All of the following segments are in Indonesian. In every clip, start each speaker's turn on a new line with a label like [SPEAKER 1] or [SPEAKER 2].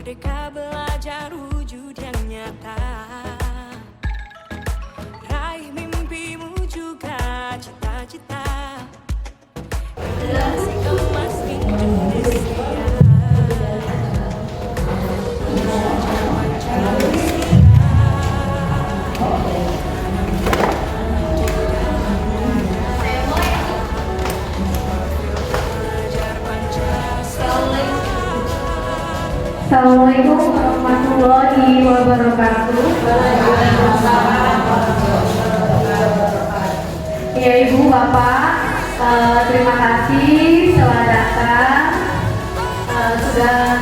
[SPEAKER 1] Merdeka belajar wujud yang nyata. Raih mimpimu juga cita-cita. Generasi emas Indonesia.
[SPEAKER 2] Assalamualaikum warahmatullahi wabarakatuh. Ya Ibu Bapak, terima kasih telah datang, sudah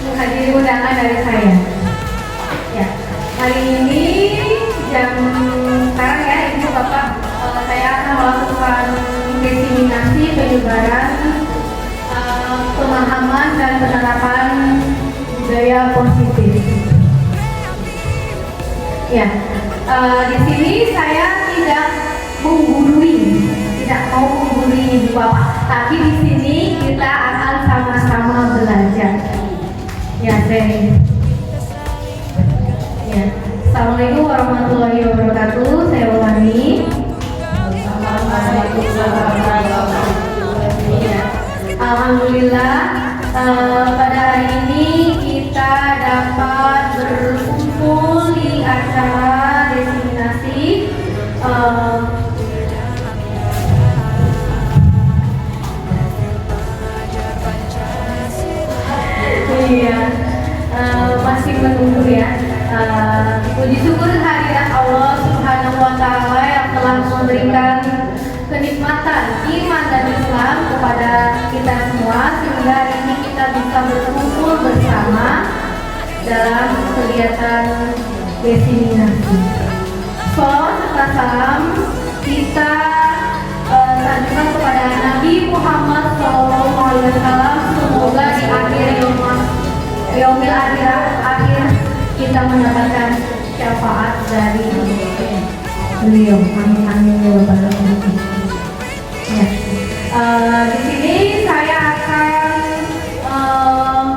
[SPEAKER 2] menghadiri undangan dari saya. Ya, hari ini jam sekarang ya Ibu Bapak, saya akan melakukan diseminasi penyebaran pemahaman dan penerapan budaya positif. Ya, di sini saya tidak mau menggurui Ibu Bapak, tapi di sini kita akan sama-sama belajar. Ya, Ya, Assalamualaikum warahmatullahi wabarakatuh. Saya ulangi. Alhamdulillah, pada hari ini kita dapat berkumpul di acara diseminasi masih menunggu ya. Puji syukur kehadirat Allah Subhanahu wa Ta'ala yang telah memberikan kenikmatan iman dan Islam kepada kita semua, sehingga hari ini kita bisa berkumpul bersama dalam kegiatan diseminasi. Salawat serta salam kita sanjungkan kepada Nabi Muhammad SAW. Semoga di akhir yaumil akhir kita mendapatkan syafaat dari beliau. Amin amin ya rabbal alamin. Ya. Di sini saya akan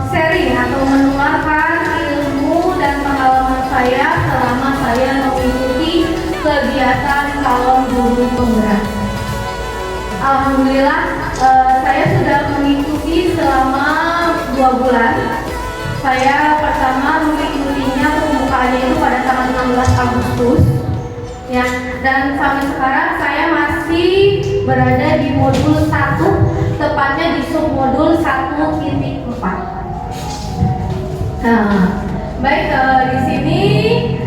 [SPEAKER 2] sharing atau menularkan ilmu dan pengalaman saya selama saya mengikuti kegiatan calon guru penggerak. Alhamdulillah, saya sudah mengikuti selama 2 bulan. Saya pertama mengikutinya, pembukaannya itu pada tanggal 16 Agustus. Ya, dan sampai sekarang saya masih berada di modul 1, tepatnya di submodul 1.4. Baik, di sini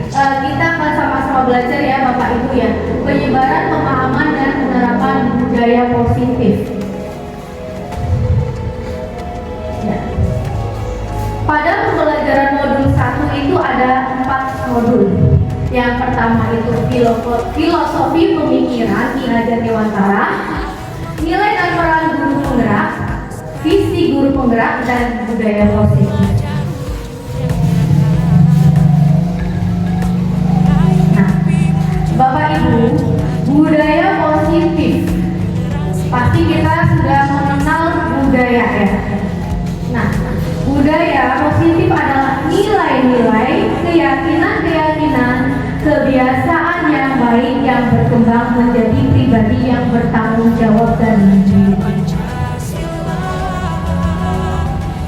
[SPEAKER 2] kita akan sama-sama belajar ya Bapak Ibu ya, penyebaran pemahaman dan penerapan budaya positif. Ya. Pada pembelajaran modul 1 itu ada 4 modul. Yang pertama itu filosofi pemikiran Ki Hajar Dewantara, nilai dan peran guru penggerak, visi guru penggerak, dan budaya positif. Nah, Bapak Ibu, budaya positif, pasti kita sudah mengenal budaya ya. Nah, budaya positif adalah nilai-nilai, keyakinan-keyakinan, kebiasaan yang baik yang berkembang menjadi pribadi yang bertanggung jawab dan mandiri.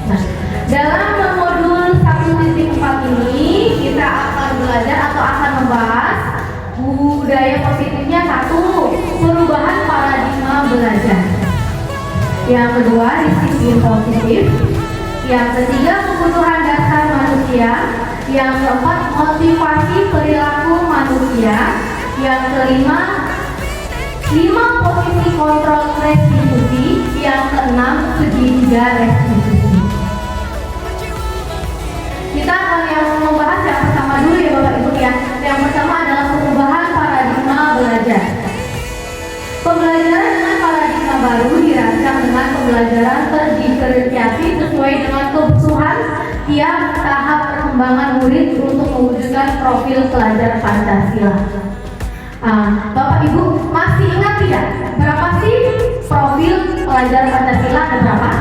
[SPEAKER 2] Nah, dalam modul 1.4 ini kita akan belajar atau akan membahas budaya positifnya. 1, perubahan paradigma belajar. Yang kedua, disiplin positif. Yang ketiga, kebutuhan dasar manusia. Yang keempat, motivasi perilaku manusia. Yang kelima, 5 posisi kontrol restitusi. Yang keenam, segitiga restitusi. Kita akan yang membahas yang pertama dulu ya Bapak Ibu ya. Yang pertama adalah perubahan paradigma belajar. Pembelajaran dengan paradigma baru dirancang dengan pembelajaran terdiferensiasi sesuai dengan kebutuhan tiap tahap perkembangan murid untuk mewujudkan profil pelajar Pancasila. Bapak Ibu masih ingat tidak berapa sih profil pelajar Pancasila, ada berapa?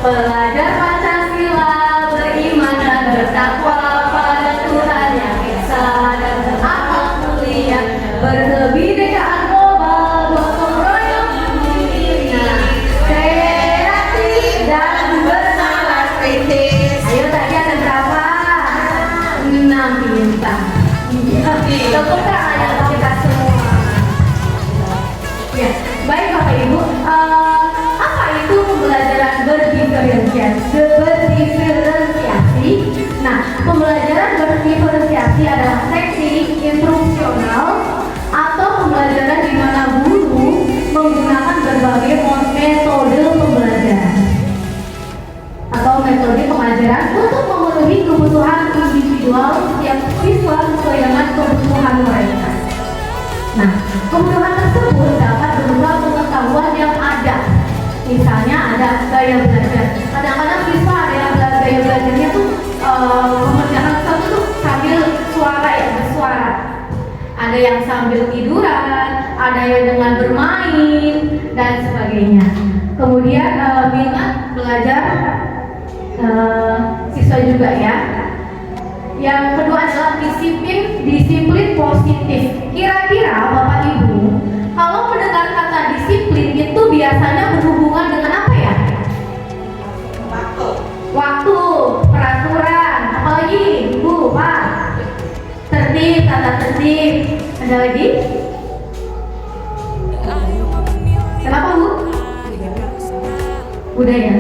[SPEAKER 2] Belajar Pancasila, beriman dan bertakwa pada Tuhan Yang Esa dan berakhlak mulia, berkebinekaan global, gotong royong dunia, kreatif dan bernalar kritis. Ayo tadi ada berapa? 6 bintang. Cukup kan ada kita semua? Ya, baik Bapak Ibu. Apa itu pembelajaran berdiferensiasi? Nah, pembelajaran berdiferensiasi adalah teknik instruksional atau pembelajaran di mana guru menggunakan berbagai metode pembelajaran atau metode pengajaran untuk memenuhi kebutuhan individual setiap siswa sesuai dengan kebutuhan mereka. Nah, kebutuhan tersebut dapat berupa pengetahuan yang ada. Misalnya ada gaya belajar. Kadang-kadang siswa ada yang gaya belajarnya tuh mengerjakan sesuatu tuh sambil suara ya, bersuara. Ada yang sambil tiduran, ada yang dengan bermain dan sebagainya. Kemudian minat belajar siswa juga ya. Yang kedua adalah disiplin positif. Kira-kira Bapak Ibu, kalau mendengar kata disiplin itu biasanya berhubungan dengan apa ya? Waktu, peraturan, apalagi Bu, Pak? Tertib, tata tertib. Ada lagi? Kenapa Bu? Budaya.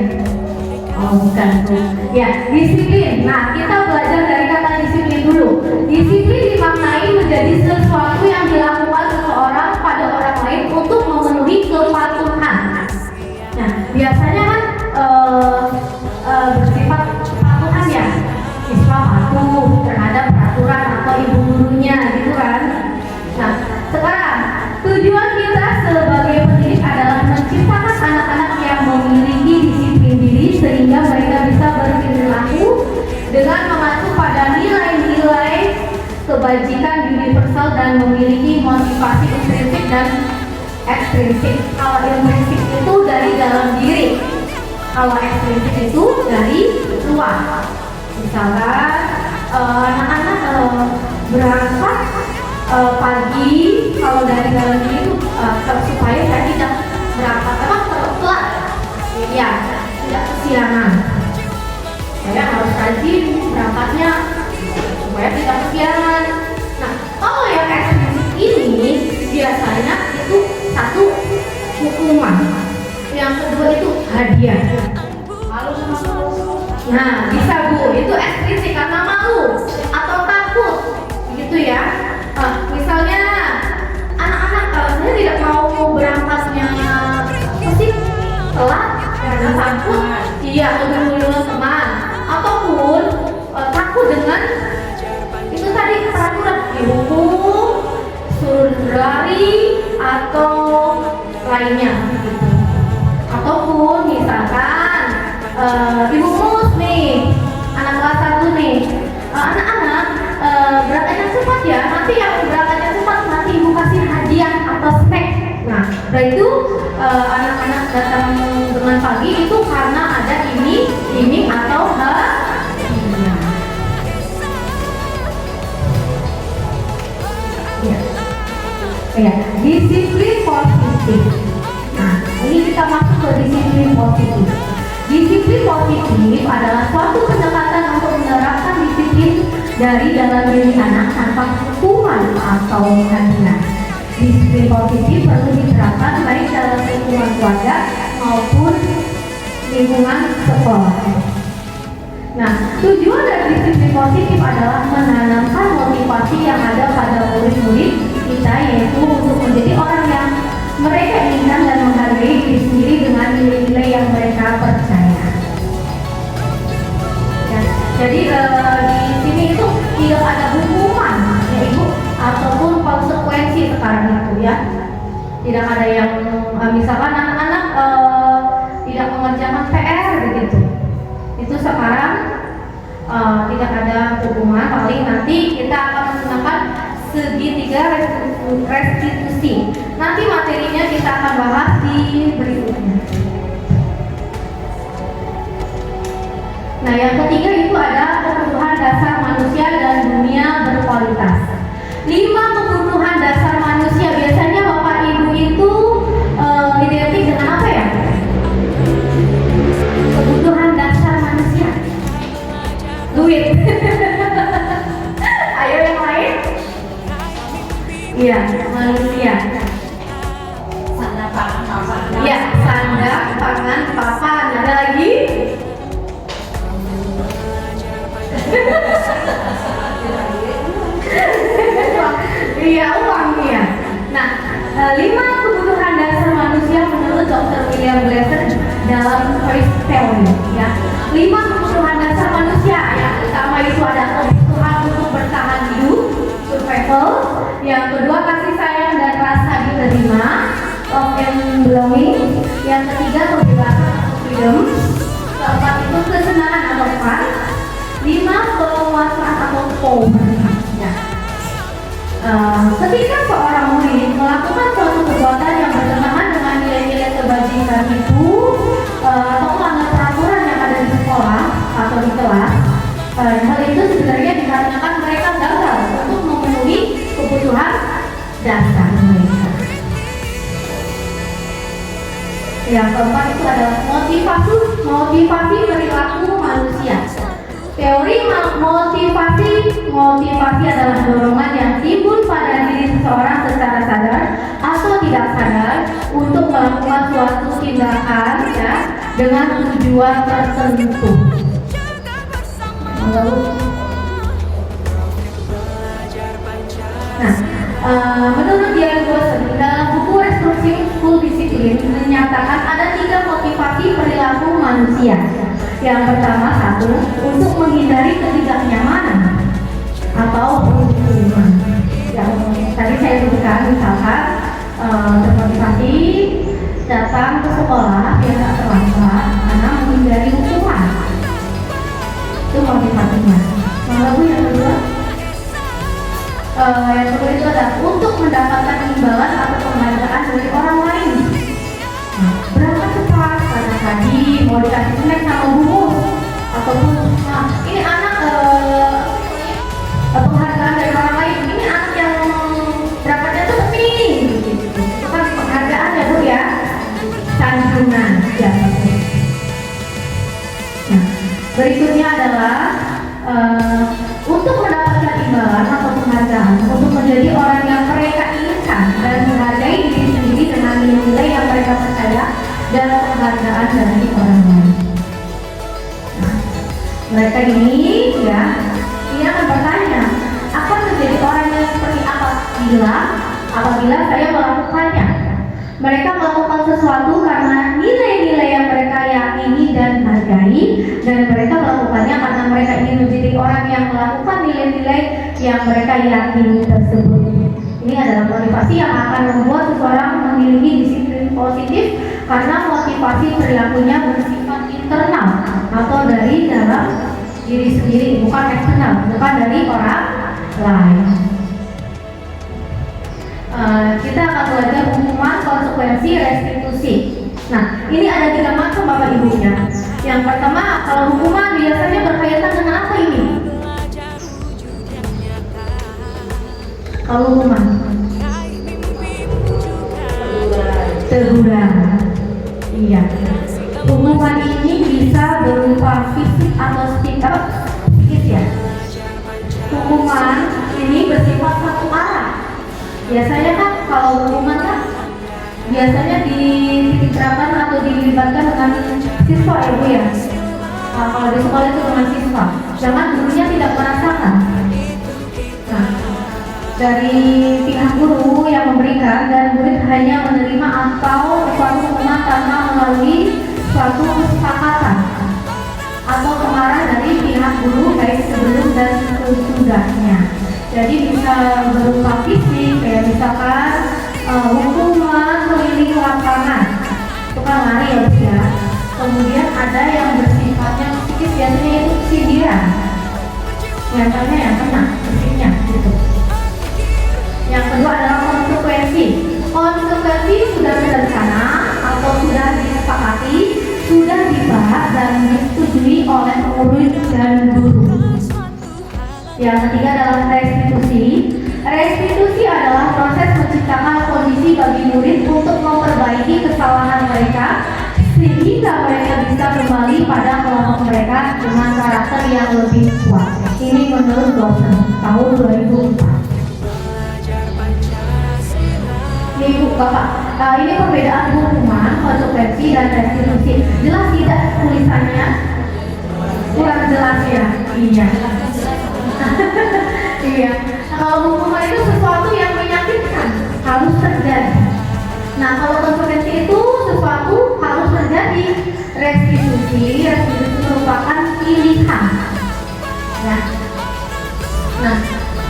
[SPEAKER 2] Oh, bukan Bu. Ya, disiplin. Nah, kita belajar dari kata disiplin dulu. Disiplin dimaknai menjadi sesuatu yang dilakukan seseorang pada orang lain untuk memenuhi kepatuhan. Nah, biasanya kan bersifat kepatuhan ya. Siswa patuh terhadap peraturan atau ibu gurunya gitu kan. Nah, sekarang tujuan kita sebagai pendidik adalah menciptakan anak-anak yang memiliki disiplin diri sehingga mereka bisa berperilaku dengan mengacu pada nilai-nilai kebajikan universal dan memiliki motivasi intrinsik dan ekstrinsik. Kalau intrinsik itu dari dalam diri, kalau ekstrinsik itu dari luar. Misalkan anak-anak berangkat pagi, kalau dari dalam diri itu supaya saya tidak berangkat telat, ya tidak kesiangan. Saya harus rajin berangkatnya supaya tidak kesiangan. Nah, kalau yang ekstrinsik ini biasanya itu satu hukuman, yang kedua itu hadiah. Nah, bisa Bu, itu ekstrinsik karena malu atau takut, gitu ya. Misalnya anak-anak saya tidak mau berangkatnya telat karena takut, iya dengan teman, ataupun takut dengan itu tadi peraturan dihukum, suruh berlari atau lainnya, ataupun misalkan ibu mus nih, anak kelas 1 nih, anak-anak berangkatnya cepat ya, nanti yang berangkatnya cepat nanti ibu kasih hadiah atau snack. Nah, dari itu anak-anak datang dengan pagi itu karena ada ini atau hadiah. Ya, disiplin positif. Nah, ini kita masuk ke disiplin positif. Disiplin positif adalah suatu pendekatan untuk menerapkan disiplin dari dalam diri anak tanpa hukuman atau hadiah. Disiplin positif perlu diterapkan baik dalam lingkungan keluarga maupun lingkungan sekolah. Nah, tujuan dari disiplin positif adalah menanamkan motivasi yang ada pada murid-murid kita, yaitu untuk menjadi orang yang mereka inginkan dan menghargai diri sendiri dengan nilai-nilai yang mereka percaya. Ya, jadi di sini itu tidak ada hukuman, ya Ibu, ataupun konsekuensi sekarang itu ya. Tidak ada yang misalkan anak-anak tidak mengerjakan PR begitu. Itu sekarang tidak ada hukuman, paling nanti kita akan menggunakan segitiga restitusi. Nanti materinya kita akan bahas di berikutnya. Nah, yang ketiga itu ada kebutuhan dasar manusia dan dunia berkualitas. 5 kebutuhan dasar manusia biasanya Bapak Ibu itu identik dengan apa ya? Kebutuhan dasar manusia. Duit. Ayo yang lain. Iya, manusia.
[SPEAKER 3] Sandang, pangan, papan.
[SPEAKER 2] Iya, sandang, pangan, papan. Ada lagi? Iya, uang ya. Nah, 5 kebutuhan dasar manusia menurut Dr. William Glasser dalam First Theory ya. 5 kebutuhan dasar manusia. Yang pertama itu ada kebutuhan untuk bertahan hidup, survival. Yang kedua kasih sayang dan rasa diterima, love and belonging. Yang ketiga kebebasan atau freedom. Keempat itu kesenangan atau fun. 5 penguasaan atau power. Ya. Ketika seorang murid melakukan suatu perbuatan yang bertentangan dengan nilai-nilai kebajikan itu atau melanggar peraturan yang ada di sekolah atau di kelas, hal itu sebenarnya dikarenakan mereka gagal untuk memenuhi kebutuhan dasar mereka. Yang keempat itu adalah motivasi perilaku manusia. Teori motivasi adalah dorongan yang timbul pada diri seseorang secara sadar atau tidak sadar untuk melakukan suatu tindakan ya, dengan tujuan tertentu. Nah, menurut Dian Gosen dalam buku Restructuring School Discipline menyatakan ada 3 motivasi perilaku manusia. Yang pertama, 1, untuk menghindari ketidaknyamanan atau hukuman. Yang tadi saya sebutkan, misalkan termotivasi datang ke sekolah yang tak terlambat karena menghindari hukuman. Itu motivasinya. Lalu yang kedua, itu adalah untuk mendapatkan imbalan atau penghargaan dari orang lain. Berapa cepat karena tadi mau dikasih snack sama bungkus ataupun ini anak penghargaan dari orang lain, ini anak yang berapanya tuh ini gitu. Itu kan penghargaan ya Bu ya, sanjungan ya. Nah, berikutnya adalah untuk mendapatkan imbalan atau penghargaan, untuk menjadi orang yang mereka inginkan dan menghargai diri sendiri dengan nilai yang mereka percaya dan penghargaan dari orang lain. Nah, mereka ini ya, dia akan bertanya, akan menjadi orang yang seperti apa apabila saya melakukannya. Mereka melakukan sesuatu karena nilai-nilai yang mereka yakini dan hargai, dan mereka melakukannya karena mereka ingin menjadi orang yang melakukan nilai-nilai yang mereka yakini tersebut. Ini adalah motivasi yang akan membuat seseorang memiliki disiplin positif karena motivasi perilakunya bersifat internal atau dari dalam diri sendiri, bukan eksternal, bukan dari orang lain. Kita akan belajar hukuman, konsekuensi, restitusi. Nah, ini ada 3 macam Bapak Ibunya. Yang pertama, kalau hukuman biasanya berkaitan dengan apa ini? Kalau hukuman teguran. Iya. Hukuman ini bisa berupa fisik atau psikis ya. Hukuman ini bersifat satu arah. Biasanya kan kalau hukuman kan biasanya diterapkan atau dilibatkan dengan siswa ya Bu ya. Kalau di sekolah itu dengan siswa, jangan gurunya tidak merasakan. Nah, dari pihak guru yang memberikan dan murid hanya menerima atau suatu hukuman tanpa melalui suatu kesepakatan atau kemarahan dari pihak guru baik sebelum dan sesudahnya. Jadi bisa berupa fisik, kayak misalkan hukuman keliling lapangan, itu kan lari ya Bu ya. Kemudian ada yang bersifatnya psikis, biasanya itu sindiran, nyatanya yang kena fisiknya gitu. Yang kedua adalah konsekuensi. Konsekuensi sudah berencana atau sudah disepakati, sudah dibahas dan disetujui oleh murid dan guru. Yang ketiga adalah restitusi. Restitusi adalah proses menciptakan kondisi bagi murid untuk memperbaiki kesalahan mereka sehingga mereka bisa kembali pada kelompok mereka dengan karakter yang lebih kuat. Ini menurut dosen tahun 2004. Ini Bu, Bapak, ini perbedaan hukuman, konsekuensi, dan restitusi. Jelas tidak tulisannya? Kurang jelas ya? Iya. Iya. Kalau hukuman itu sesuatu yang menyakitkan, harus terjadi. Nah, kalau konsekuensi itu sesuatu harus terjadi. Restitusi merupakan pilihan. Ya. Nah,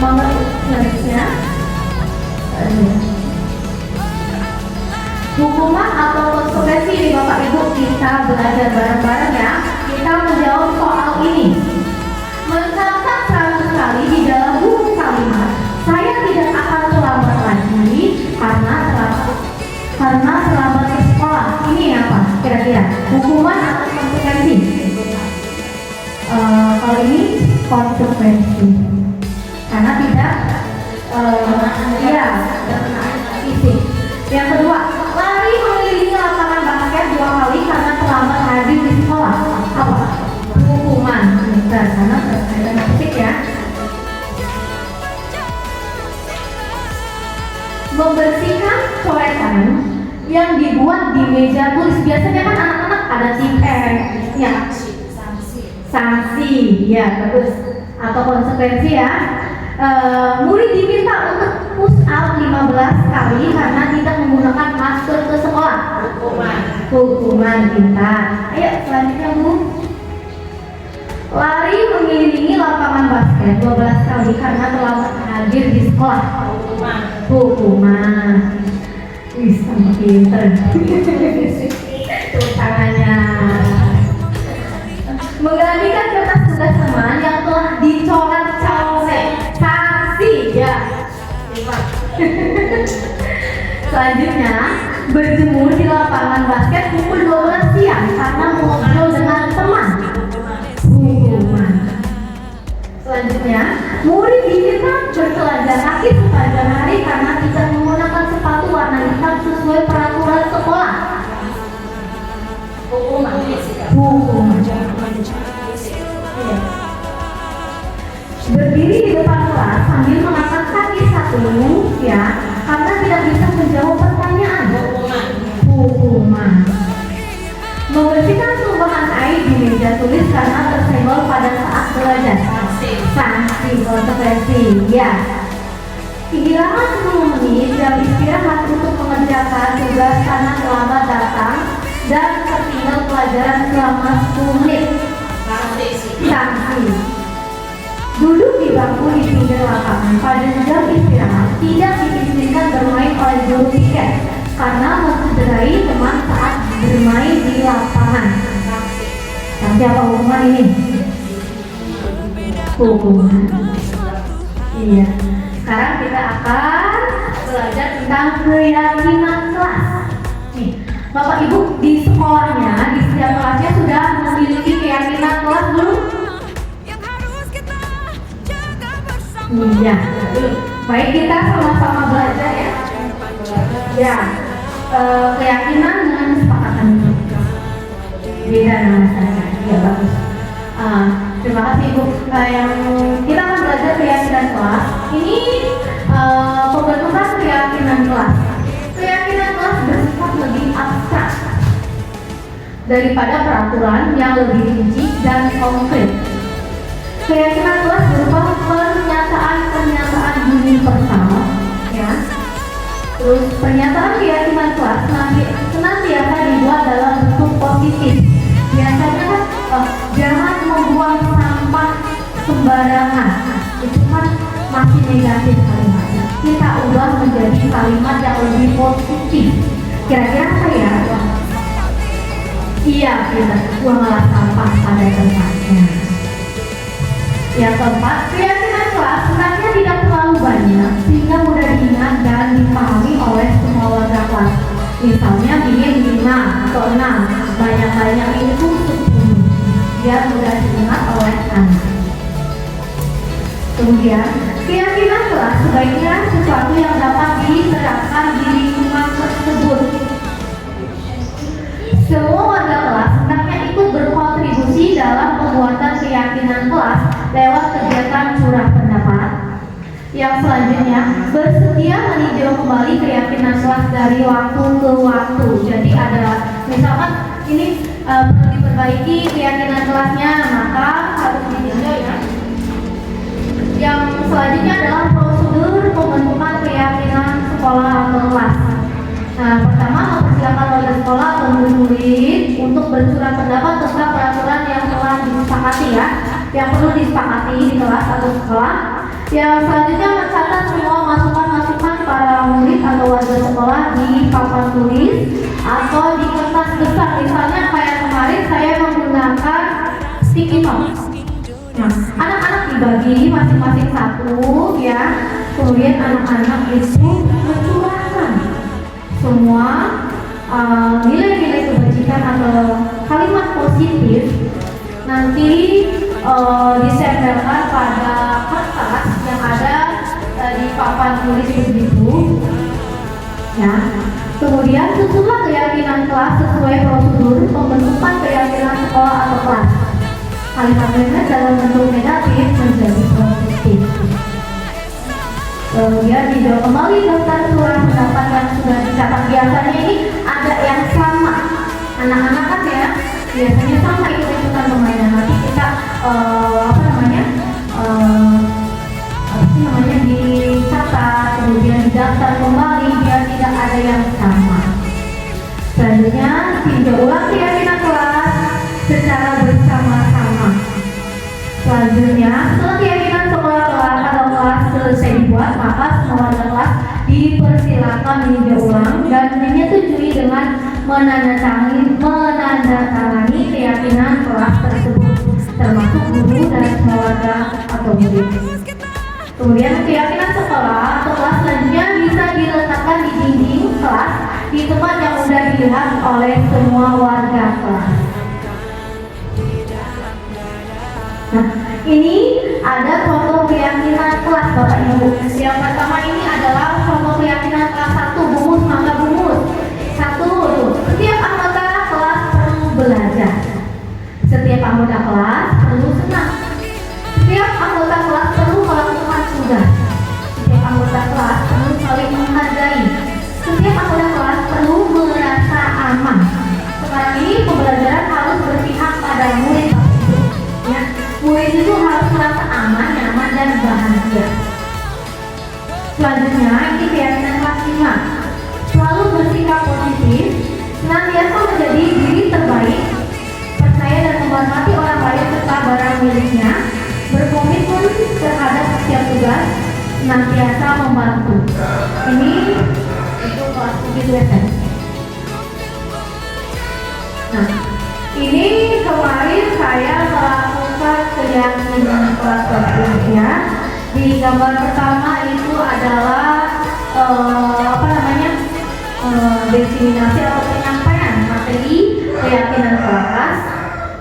[SPEAKER 2] nomor selanjutnya. Hukuman atau konsekuensi ini Bapak Ibu, kita belajar bareng-bareng ya. Kita menjawab soal ini. Mencatat 100 kali di dalam buku kalimat, saya tidak akan terlambat lagi karena terlambat ke sekolah. Ini apa kira-kira? Hukuman atau konsekuensi? Kalau ini konsekuensi. Karena tidak fisik. Yang kedua, lari mengelilingi lapangan basket 2 kali karena terlambat hadir di sekolah. Apa? Hukuman. Karena terkait fisik ya. Membersihkan coretan yang dibuat di meja tulis. Biasanya kan anak-anak ada tip ya. Sanksi, ya bagus. Atau konsekuensi ya. Murid diminta untuk push up 15 kali karena tidak menggunakan masker ke sekolah. Hukuman pintar. Ayo selanjutnya Bu. Lari mengelilingi lapangan basket 12 kali karena terlambat hadir di sekolah. Hukuman. Wih, sama pinter. Tangannya. Menggantikan kertas tugas teman yang telah dicoret-coret. Sanksi ya. Selanjutnya, berjemur di lapangan basket pukul 12 siang karena ngobrol dengan teman. Hukuman. Selanjutnya, murid diminta bertelanjang kaki sepanjang hari karena tidak menggunakan sepatu warna hitam sesuai peraturan sekolah. Hukuman. Berdiri di depan kelas sambil mengangkat kaki satu ya, karena tidak bisa menjawab pertanyaan. Hukuman. Membersihkan tumpukan air di meja tulis karena tersenggol pada saat belajar. Sanksi konsekuensi ya. Kehilangan 10 menit jam istirahat untuk mengerjakan tugas karena terlambat datang dan tertinggal pelajaran selama 10 menit. Sanksi. Duduk di bangku di pinggir lapangan pada jam istirahat tidak diizinkan bermain oleh guru tiket karena mencederai teman saat bermain di lapangan. Nanti apa hukuman ini? Hukuman. Iya. Sekarang kita akan belajar tentang keyakinan kelas. Nih, Bapak Ibu di sekolahnya, di setiap kelasnya sudah memiliki keyakinan kelas belum? Iya. Baik, kita sama-sama belajar ya. Ya, keyakinan dengan kesepakatan. Beda nama saya. Ya bagus. Terima kasih Ibu. Yang kita akan belajar keyakinan kelas. Ini pembentukan keyakinan kelas. Keyakinan kelas bersifat lebih abstrak daripada peraturan yang lebih rinci dan konkret. Keyakinan kelas berupa pernyataan-pernyataan universal, ya. Terus pernyataan keyakinan kelas senantiasa dibuat dalam bentuk positif. Biasanya kan jangan membuang sampah sembarangan. Itu kan masih negatif kalimatnya. Kita ubah menjadi kalimat yang lebih positif. Kira-kira apa ya? Iya, kita buanglah sampah pada tempatnya. Yang keempat, keyakinan kelas sebenarnya tidak terlalu banyak sehingga mudah diingat dan dipahami oleh semua warga kelas. Misalnya ingin 5 atau 6, banyak-banyak itu 10. biar mudah diingat oleh anak. Kemudian, keyakinan kelas sebaiknya sesuatu yang dapat diterapkan di lingkungan tersebut. Semua warga kelas hendaknya ikut berkontribusi dalam pembuatan keyakinan kelas lewat kegiatan curah pendapat. Yang selanjutnya, bersedia meninjau kembali keyakinan kelas dari waktu ke waktu. Jadi ada, misalkan ini perlu diperbaiki keyakinan kelasnya, maka harus ditinjau ya. Yang selanjutnya adalah prosedur pembentukan keyakinan sekolah atau kelas. Nah, pertama mempersilakan warga sekolah atau murid untuk bersurat pendapat tentang peraturan yang telah disepakati ya, yang perlu disepakati di kelas atau sekolah. Yang selanjutnya mencatat semua masukan-masukan para murid atau warga sekolah di papan tulis atau di kertas besar. Misalnya kayak kemarin saya menggunakan sticky note. Nah, anak-anak dibagi masing-masing satu ya. Kemudian anak-anak itu mencurahkan semua nilai-nilai kebajikan atau kalimat positif nanti ditempelkan pada kertas yang ada di papan tulis begitu ya. Kemudian susunlah keyakinan kelas sesuai prosedur pembentukan keyakinan sekolah atau kelas. Kalimat-kalimat dalam bentuk negatif menjadi positif. Kemudian dijawab kembali daftar surat pendapat yang sudah dicatat. Biasanya ini ada yang sama. Anak-anak kan ya biasanya sama ikut-ikutan permainan. Nanti kita dicatat, kemudian didaftar kembali biar tidak ada yang sama. Selanjutnya tinjau ulang keyakinan kelas secara bersama-sama. Selanjutnya, setelah keyakinan sekolah kelas atau kelas selesai dibuat, maka semua warga kelas dipersilakan meninjau ulang dan menyetujui dengan menandatangani keyakinan kelas tersebut, termasuk guru dan semua warga atau murid. Kemudian keyakinan sekolah atau kelas selanjutnya bisa diletakkan di dinding kelas di tempat yang mudah dilihat oleh semua warga kelas. Nah, ini ada contoh keyakinan kelas Bapak Ibu. Yang pertama ini adalah contoh keyakinan kelas 1, bungus mangga bungus. 1, setiap anggota kelas perlu belajar. Setiap anggota kelas perlu senang. Setiap anggota kelas perlu melakukan tugas. Setiap anggota kelas perlu saling menghargai. Setiap anggota kelas perlu merasa aman. Sekarang ini pembelajaran harus berpihak pada murid. Ya, murid itu harus merasa aman, nyaman, dan bahagia. Selanjutnya, ini keyakinan kelas 5. Selalu bersikap positif, senantiasa menjadi diri terbaik, percaya dan menghormati orang lain serta barang miliknya, berkomitmen terhadap setiap tugas, senantiasa membantu. Ini itu kelas 7 Nah, ini kemarin saya melakukan keyakinan kelas berikutnya. Di gambar pertama itu adalah diseminasi atau penyampaian materi keyakinan kelas.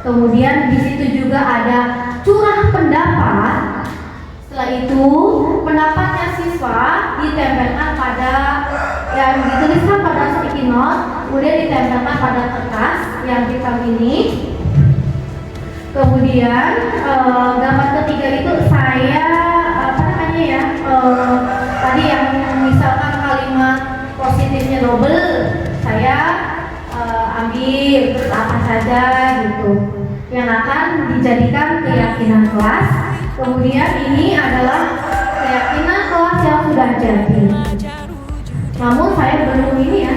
[SPEAKER 2] Kemudian di situ juga ada curah pendapat. Setelah itu pendapatnya siswa ditempelkan pada yang dituliskan pada sticky note, kemudian ditempelkan pada kertas yang hitam ini. Kemudian gambar ketiga itu saya tadi yang misalkan kalimat positifnya double, saya ambil terus apa saja gitu yang akan dijadikan keyakinan kelas. Kemudian ini adalah keyakinan kelas yang sudah jadi. Namun saya belum ini ya,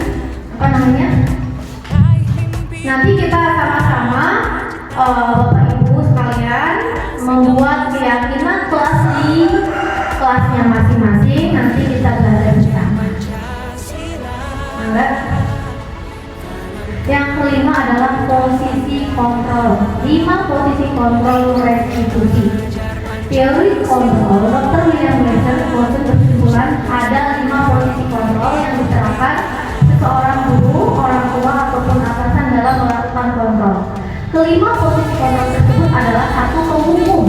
[SPEAKER 2] nanti kita sama-sama Bapak Ibu sekalian membuat keyakinan kelas di kelasnya masing-masing. Nanti kita belajar bersama. Yang kelima adalah posisi kontrol. 5 posisi kontrol restitusi. Teori kontrol, Dr. William Glasser berkesimpulan ada 5 posisi kontrol yang diterapkan seseorang guru, orang tua ataupun atasan dalam melakukan kontrol. Kelima posisi kontrol tersebut adalah satu penghukum.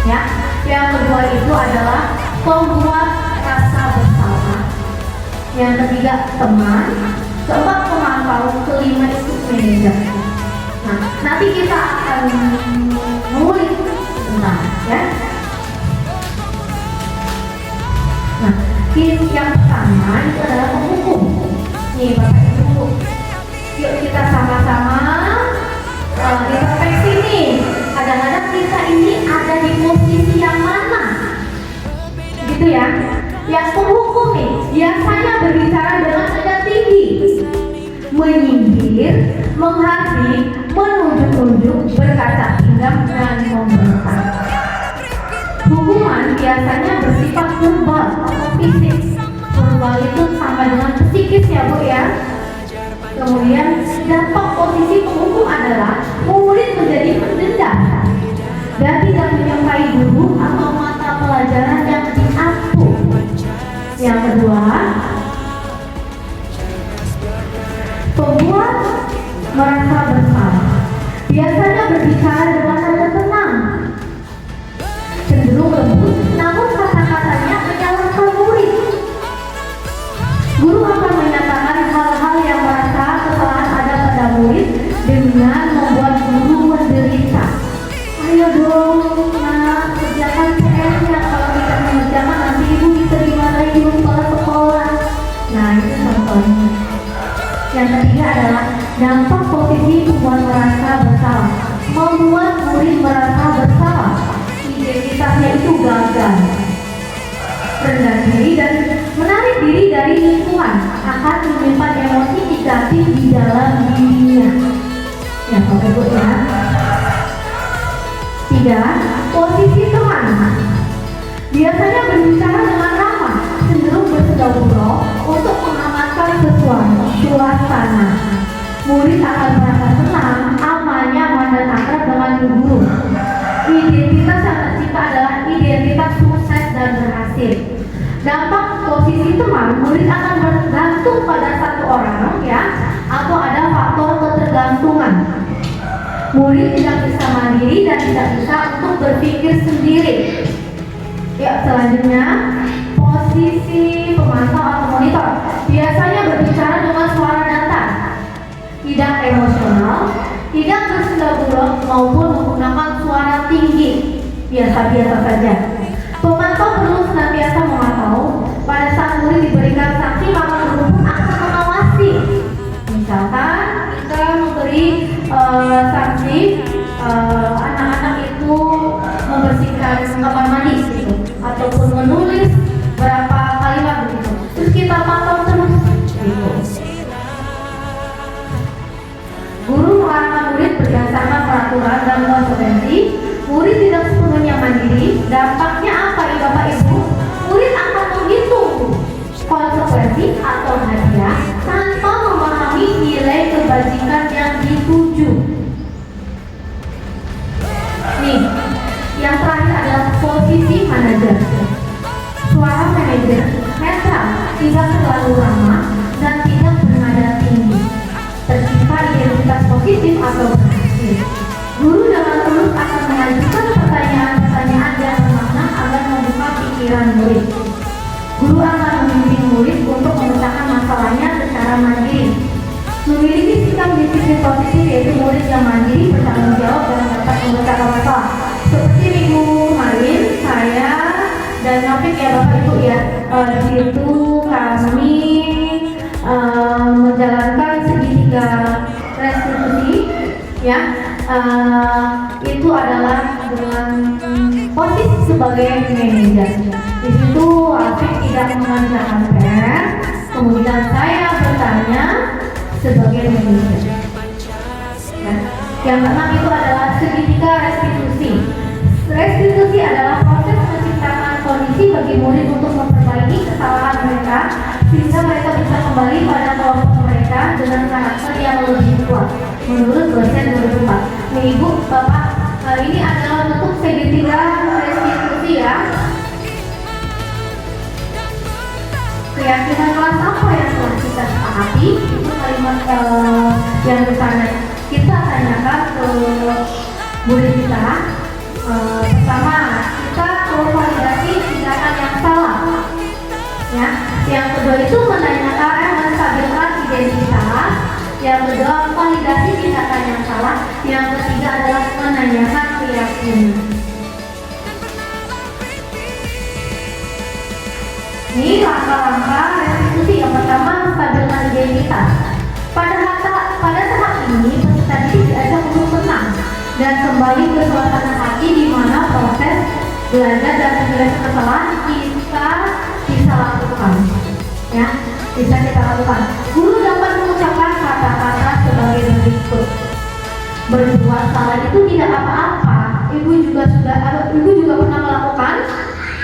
[SPEAKER 2] Ya, yang kedua itu adalah pembuat rasa bersalah. Yang ketiga teman. Keempat pemantau. Kelima itu manajer. Nah, nanti kita akan mengulik tentang ya. Nah, yang pertama itu adalah penghukum. Nih Bapak Ibu, yuk kita sama-sama introspeksi nih. Kadang-kadang kita ini ada di posisi yang mana? Gitu ya. Yang penghukum nih biasanya berbicara dengan nada tinggi, menyindir, menghardik, menunjuk-nunjuk, berkata indah dan membentak. Hukuman biasanya bersifat verbal atau fisik. Verbal itu sama dengan psikis ya Bu ya. Kemudian dampak posisi penghukum adalah murid menjadi pendendam dan tidak menyukai guru atau mata pelajaran yang diatur. Yang kedua, pembuat merasa bersalah. Biasanya berbicara dengan nada tenang, cenderung lembut, namun kata-katanya menyalahkan murid. Guru akan menyatakan hal-hal yang merasa kesalahan ada pada murid dengan membuat guru menderita. Ayo dong, nak, kerjakan PR-nya. Kalau tidak mengerjakan nanti ibu bisa dimarahi di kepala sekolah. Nah, itu contohnya. Yang ketiga adalah dampak posisi membuat merasa bersalah. Membuat murid merasa bersalah. Identitasnya itu gagal, rendah diri dan menarik diri dari lingkungan, akan menyimpan emosi negatif di dalam dirinya. Ya, Bapak Ibu ya. Tiga, posisi teman. Biasanya berbicara dengan ramah, cenderung bersedau-sedau untuk mengamankan sesuatu suasana. Murid akan merasa senang, aman, nyaman dan akrab dengan guru. Identitas yang tercipta adalah identitas sukses dan berhasil. Dampak posisi teman, murid akan bergantung pada satu orang ya, atau ada faktor ketergantungan. Murid tidak bisa mandiri dan tidak bisa untuk berpikir sendiri. Ya, selanjutnya posisi pemantau atau monitor. Biasanya berbicara dengan suara datar, tidak emosional, tidak bersendak-sendak maupun menggunakan suara tinggi. Biasa-biasa saja. Pemantau perlu senantiasa memantau. Pada saat murid diberikan sanksi, maka guru pun akan mengawasi. Misalkan kita memberi sanksi anak-anak itu membersihkan kamar mandi gitu, ataupun menulis berapa kalimat begitu. Terus kita pantau terus gitu. Guru melarang murid berdasarkan peraturan dan konsekuensi. Murid tidak sepenuhnya mandiri. Dampaknya apa ya Bapak Ibu? Murid akan menghitung konsekuensi atau hadiah tanpa memahami nilai kebajikan yang dituju. Nih, yang terakhir adalah posisi manajer. Suara manajer netral, tidak terlalu ramah dan tidak bernada tinggi. Tercipta identitas positif atau berhasil. Guru dengan tulus akan mengajukan pertanyaan-pertanyaan yang bermakna agar membuka pikiran murid. Guru akan membimbing murid untuk memecahkan masalahnya secara mandiri. Memiliki sikap disiplin positif yaitu murid yang mandiri, bertanggung jawab dan dapat memecahkan masalah. Seperti minggu kemarin saya dan Nofik ya Bapak Ibu ya, di situ kami menjalankan segitiga restitusi ya. Itu adalah dengan posisi sebagai manajer. Di situ Afif tidak mengerjakan PR, kemudian saya bertanya sebagai manajer. Ya. Yang keenam itu adalah segitiga restitusi. Restitusi adalah proses menciptakan kondisi bagi murid untuk memperbaiki kesalahan mereka sehingga mereka bisa kembali pada kelompok mereka dengan karakter yang lebih kuat. Menurut dosen 2004. Nih Ibu, Bapak, ini adalah bentuk segitiga restitusi ya. Keyakinan kelas apa yang telah kita sepakati? Itu kalimat yang bertanya. Kita tanyakan ke murid kita. Pertama, kita perlu validasi tindakan yang salah. Ya, yang kedua itu menanyakan, menstabilkan identitas. Yang kedua, validasi tindakan yang salah. Yang ketiga adalah menanyakan keyakinan. Ini langkah-langkah restitusi. Yang pertama, menstabilkan identitas. Pada tahap ini, peserta didik diajak untuk tenang dan kembali ke suasana hati di mana proses belajar dan penyelesaian kesalahan kita bisa lakukan. Ya, bisa kita lakukan. Guru dapat mengucapkan kata-kata sebagai berikut. Berbuat salah itu tidak apa-apa. Ibu juga pernah melakukan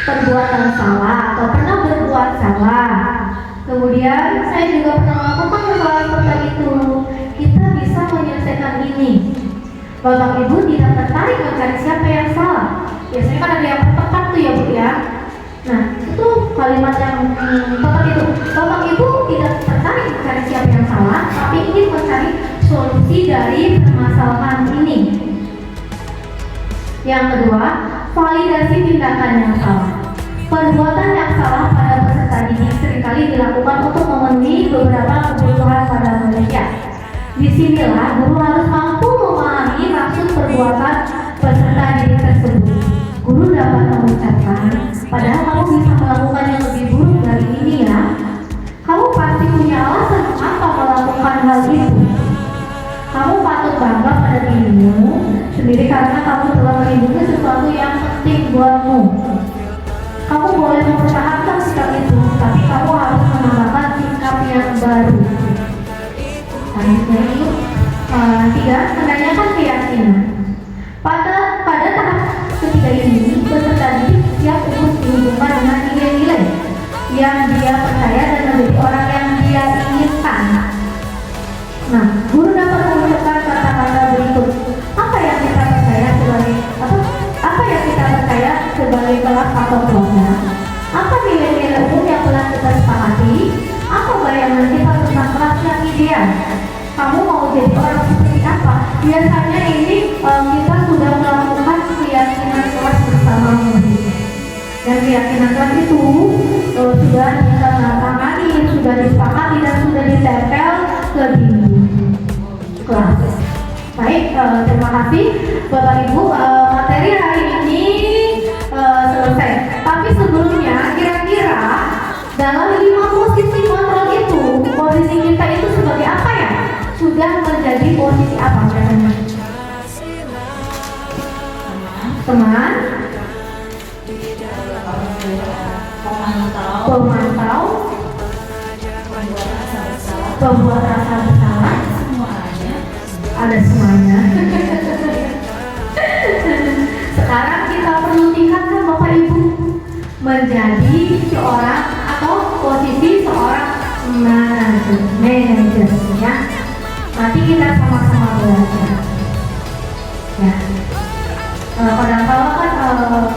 [SPEAKER 2] perbuatan salah atau pernah berbuat salah. Kemudian saya juga pernah melakukan kesalahan seperti itu. Kita bisa menyelesaikan ini. Bapak Ibu tidak tertarik mencari siapa yang salah. Biasanya kan ada yang bertepat tuh ya Bu ya. Nah itu kalimat yang tepat itu. Bapak Ibu tidak tertarik mencari siapa yang salah, tapi ingin mencari solusi dari permasalahan ini. Yang kedua, validasi tindakan yang salah. Perbuatan yang salah pada peserta didik seringkali dilakukan untuk memenuhi beberapa kebutuhan pada manusia. Disinilah guru harus mampu memahami maksud perbuatan peserta didik tersebut. Guru dapat mengucapkan, padahal kamu bisa melakukan yang lebih buruk dari ini ya. Kamu pasti punya alasan mengapa melakukan hal itu. Kamu patut bangga pada dirimu sendiri karena kamu telah melindungi sesuatu yang penting buatmu. Kamu boleh mempertahankan sikap itu, tapi kamu harus menambahkan sikap yang baru. Selanjutnya itu tiga, menanyakan keyakinan. Pada tahap ketiga ini, peserta didik siap untuk dihubungkan dengan nilai-nilai yang dia percaya dan menjadi orang yang dia inginkan. Nah, guru dapat mengucapkan kata-kata berikut. Apa yang kita percaya sebagai kelas atau kelompok? Apa nilai-nilai umum yang telah kita sepakati? Apa bayangan kita tentang kelas yang ideal? Kamu mau jadi orang seperti apa? Biasanya ini kita sudah melakukan keyakinan kelas bersama murid. Dan keyakinan kelas itu sudah ditandatangani, sudah disepakati dan sudah ditempel ke dinding kelas. Baik, terima kasih Bapak Ibu. Materi hari ini selesai. Tapi sebelumnya, kira-kira dalam 5 posisi kontrol itu, posisi kita itu sebagai apa ya? Sudah menjadi posisi apa biasanya? Teman? Pemantau, pembuat rasa bersalah, ada semuanya. Sekarang kita perlu tingkatkan Bapak Ibu menjadi seorang atau posisi seorang manajer ya. Nanti kita sama-sama belajar. Ya. Kadang-kadang kan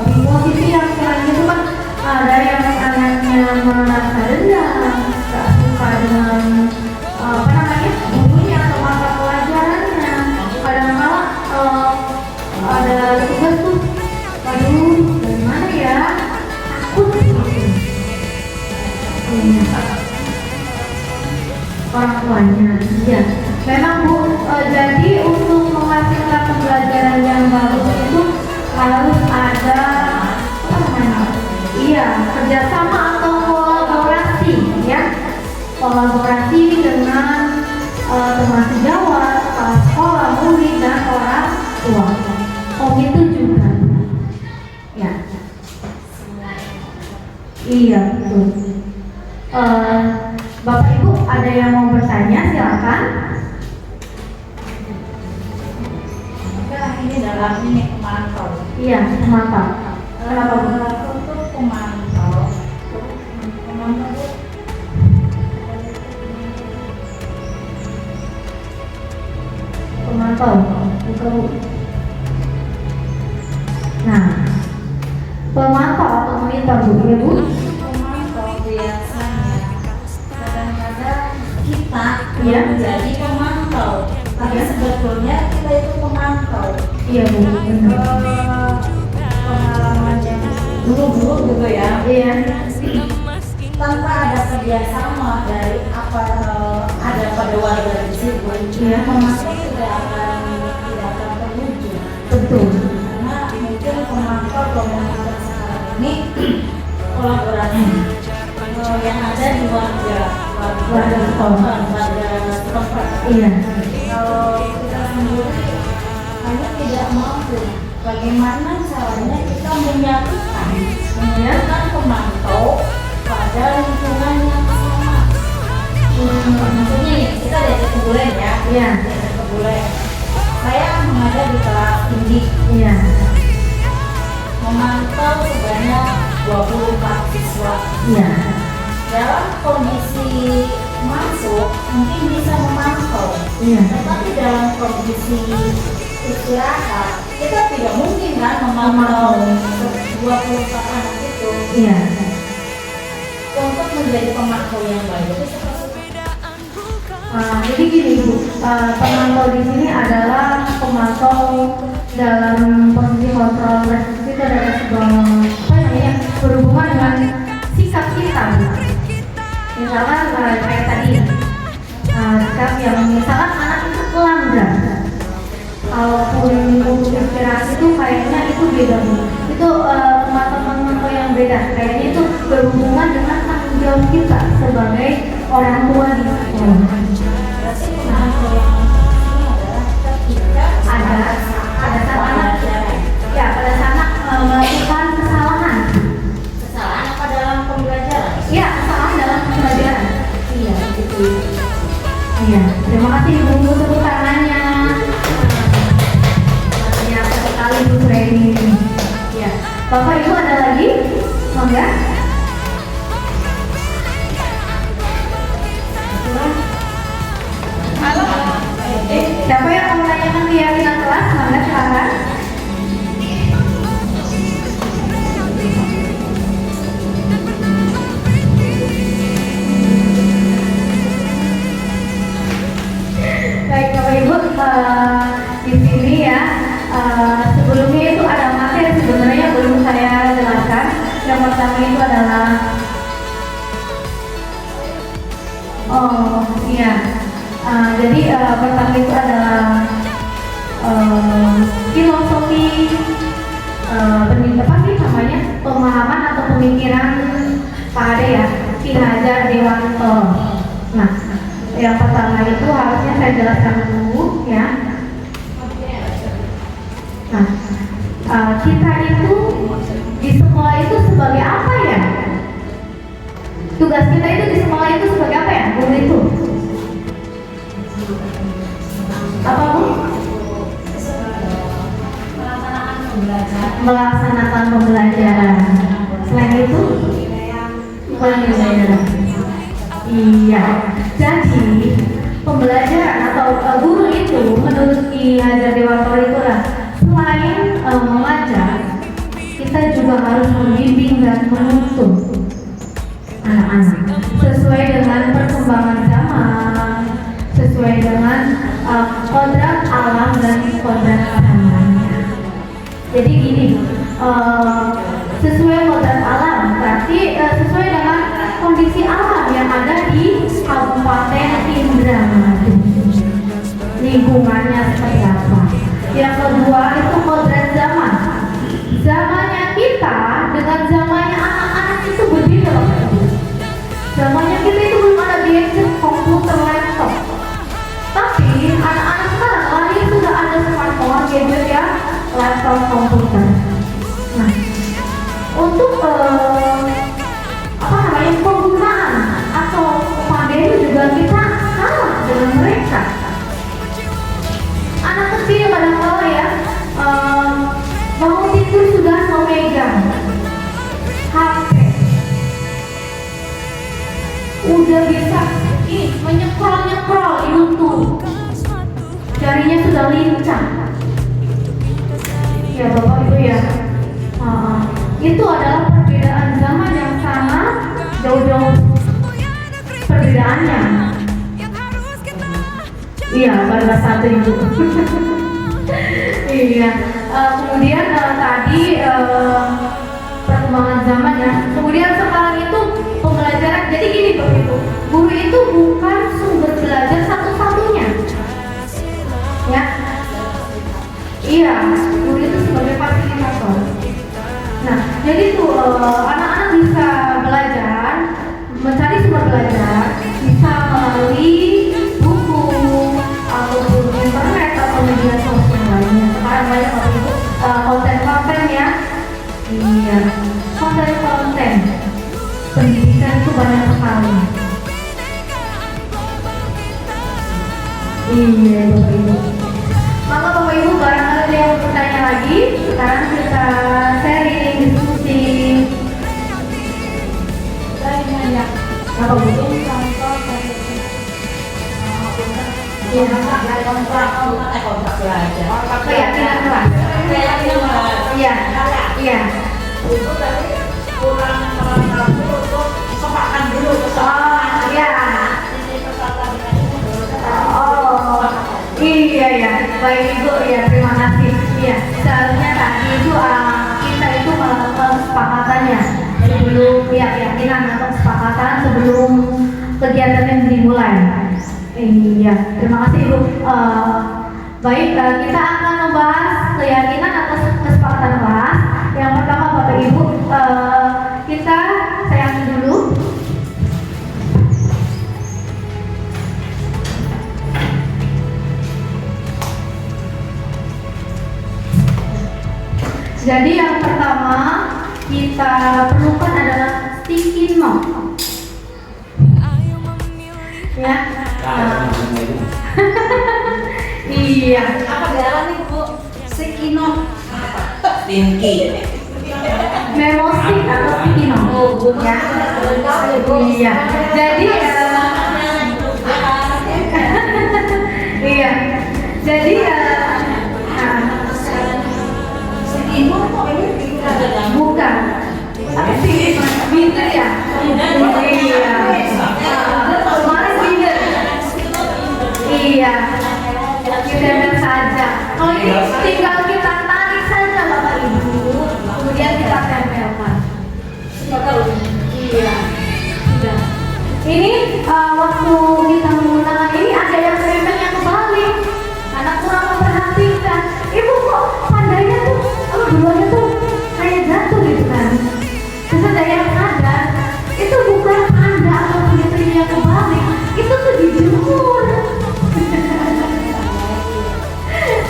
[SPEAKER 2] di posisi yang selain itu kan ada yang anaknya merasa rendah, gak suka dengan bukunya atau mata pelajarannya. Kadang-kadang ada tugas tuh, aduh dari mana ya, takut gitu. Orang tuanya, ya. Memang Bu, jadi untuk menghasilkan pembelajaran yang bagus itu harus ada kerjasama atau kolaborasi ya. Kolaborasi dengan teman sejawat, kepala sekolah, murid dan orang tua. Itu juga. Ya. Iya betul. Bapak Ibu ada yang mau bertanya silakan.
[SPEAKER 3] Ini dalam ini pemantau.
[SPEAKER 2] Iya pemantau. Kenapa Bu?
[SPEAKER 3] Untuk pemantau
[SPEAKER 2] Bu. Nah, pemantau atau monitor Bu ya Bu?
[SPEAKER 3] Pemantau biasanya kadang-kadang kita
[SPEAKER 2] Iya.
[SPEAKER 3] menjadi pemantau, tapi sebetulnya kita itu pemantau.
[SPEAKER 2] Iya Bu, benar.
[SPEAKER 3] Pengalaman yang dulu gitu ya,
[SPEAKER 2] Iya.
[SPEAKER 3] tanpa ada kerjasama dari ada pada warga di situ,
[SPEAKER 2] Iya.
[SPEAKER 3] pemantau tidak akan terwujud.
[SPEAKER 2] Betul.
[SPEAKER 3] Karena mungkin pemantau komunitas sekarang ini kolaborasi yang ada di warga setempat.
[SPEAKER 2] Iya.
[SPEAKER 3] Kalau kita sendiri hanya tidak mampu, bagaimana caranya kita menyatukan pemantau pada lingkungan yang sama. Maksudnya nih, kita diajak ke bulan ya.
[SPEAKER 2] Iya.
[SPEAKER 3] Diajak ke bulan. Saya mengajar di kelas tinggi,
[SPEAKER 2] Iya.
[SPEAKER 3] memantau sebanyak 24 siswa.
[SPEAKER 2] Iya.
[SPEAKER 3] Dalam kondisi masuk mungkin bisa memantau,
[SPEAKER 2] Iya.
[SPEAKER 3] tetapi dalam kondisi istirahat kita tidak mungkin kan memantau 24 anak itu.
[SPEAKER 2] Iya.
[SPEAKER 3] Untuk menjadi pemantau yang baik itu seperti
[SPEAKER 2] Jadi gini Bu, pemantau di sini adalah pemantau dalam posisi kontrol restriksi itu adalah sebuah berhubungan dengan sikap kita Bu. Misalkan kayak tadi sikap yang misalkan anak itu pelanggar, kalaupun untuk inspirasi itu kayaknya itu beda Bu. Itu pemantau yang beda, kayaknya itu berhubungan dengan tanggung jawab kita sebagai orang tua di sekolah.
[SPEAKER 3] berarti pemantau yang ini adalah ketika
[SPEAKER 2] Ada saat anak ya pada saat melakukan kesalahan.
[SPEAKER 3] kesalahan apa dalam pembelajaran.
[SPEAKER 2] Iya, kesalahan dalam pembelajaran.
[SPEAKER 3] Iya gitu.
[SPEAKER 2] Iya, terima kasih Ibu tepuk tangannya. Ternyata sekali Bu Reni. Ya, Bapak Ibu ada lagi? Mangga. Siapa yang mau menanyakan keyakinan kelas? Mangga silakan. Baik Bapak Ibu, di sini ya sebelumnya itu ada materi sebenarnya belum saya jelaskan. Yang pertama itu adalah jadi pertama itu adalah filosofi pemahaman atau pemikiran Pak Ade ya, Ki Hajar Dewanto. Nah, yang pertama itu harusnya saya jelaskan dulu ya. Nah, kita itu di sekolah itu sebagai apa ya? Tugas kita itu di sekolah itu sebagai apa ya? Guru itu apa Bu? Melaksanakan pembelajaran. Selain itu, pembelajaran. Iya. Jadi pembelajaran atau guru itu menurut Ki Hajar Dewanto itu lah selain mengajar, kita juga harus membimbing dan menuntun anak-anak sesuai dengan perkembangan zaman, sesuai dengan kodrat alam dan kodrat zamannya. Jadi gini, sesuai kodrat alam berarti sesuai dengan kondisi alam yang ada di Kabupaten Indramayu, lingkungannya seperti apa. Yang kedua itu kodrat zaman. Zamannya kita dengan zamannya anak-anak itu berbeda Bapak Ibu. Zamannya kita itu belum ada gadget, komputer, laptop. Tapi anak-anak sekarang lahir sudah ada smartphone, gadget ya, laptop, komputer. Nah, untuk penggunaan atau pandemi juga kita kalah dengan mereka. Anak kecil kadang-kala ya bangun tidur sudah memegang HP, udah bisa menyekrol YouTube, jarinya sudah lincah. Ya Bapak Ibu ya, itu adalah perbedaan zaman yang sangat jauh-jauh perbedaannya. Iya, pada satu Ibu. Iya. Kemudian tadi perkembangan zaman ya. Kemudian sekarang itu pembelajaran. Jadi gini Bapak Ibu, guru itu bukan sumber belajar satu-satunya. Ya. Iya, guru itu sebagai fasilitator. Nah, jadi tuh anak-anak bisa belajar, mencari sumber belajar, bisa melalui buku ataupun internet atau media sosial lainnya. Sekarang banyak Bapak Ibu konten-konten ya. Iya, konten-konten pendidikan itu banyak sekali. Iya Bapak Ibu. Maka Bapak Ibu barangkali ada yang bertanya lagi, sekarang kita sharing, diskusi.
[SPEAKER 3] Saya nanya,
[SPEAKER 2] Apa Bu?
[SPEAKER 3] contoh kontrak belajar.
[SPEAKER 2] Keyakinan kelas. Iya, iya.
[SPEAKER 3] Itu tadi kurang melengkapi untuk sepakan dulu kesalahan.
[SPEAKER 2] Iya.
[SPEAKER 3] Ini kesalahan dengan
[SPEAKER 2] Oh, iya ya. Baik Ibu ya, terima kasih. Iya, seharusnya tadi itu kita itu melakukan kesepakatannya sebelum keyakinan atau kesepakatan sebelum kegiatan yang dimulai. Iya, terima kasih Ibu. Baik, kita akan membahas keyakinan atau kesepakatan kelas. Yang pertama Bapak Ibu, saya ambil dulu. Jadi yang pertama kita perlukan adalah sticky note. Ya. Iya.
[SPEAKER 3] apa dialami Bu? Sekino.
[SPEAKER 4] Stinky.
[SPEAKER 2] Memo stick atau sticky note. Ya. Iya. Jadi iya. Jadi
[SPEAKER 3] Sekino kok ini dikira
[SPEAKER 2] bukan. Apa sih? Binder ya? Iya. Kemarin binder. Iya. Binder saja. Kalau ini tinggal kita tarik saja Bapak Ibu, kemudian kita tempelkan. Iya. Sudah. Ini waktu kita menggunakan ini ada yang tempelnya kebalik. Karena kurang memperhatikan. Ibu kok pandainya tuh, dulunya tuh kayak jatuh gitu kan. Terus ada yang sadar, itu bukan Anda atau punya kebalik, itu tuh dijemur.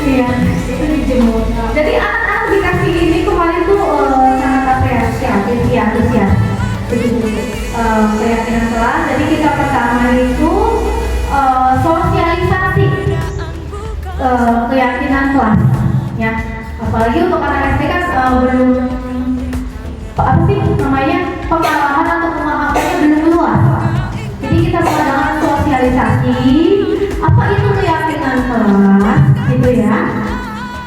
[SPEAKER 2] Iya, itu dijemur. Jadi anak-anak dikasih ini kemarin tuh sangat apresiatif, antusias. Begitu keyakinan kelas. Jadi kita pertama itu sosialisasi keyakinan kelas, ya. Apalagi untuk anak SD kan belum apa sih namanya, pengalaman atau pemahamannya belum luas. Jadi kita mengadakan sosialisasi apa itu keyakinan kelas, gitu ya.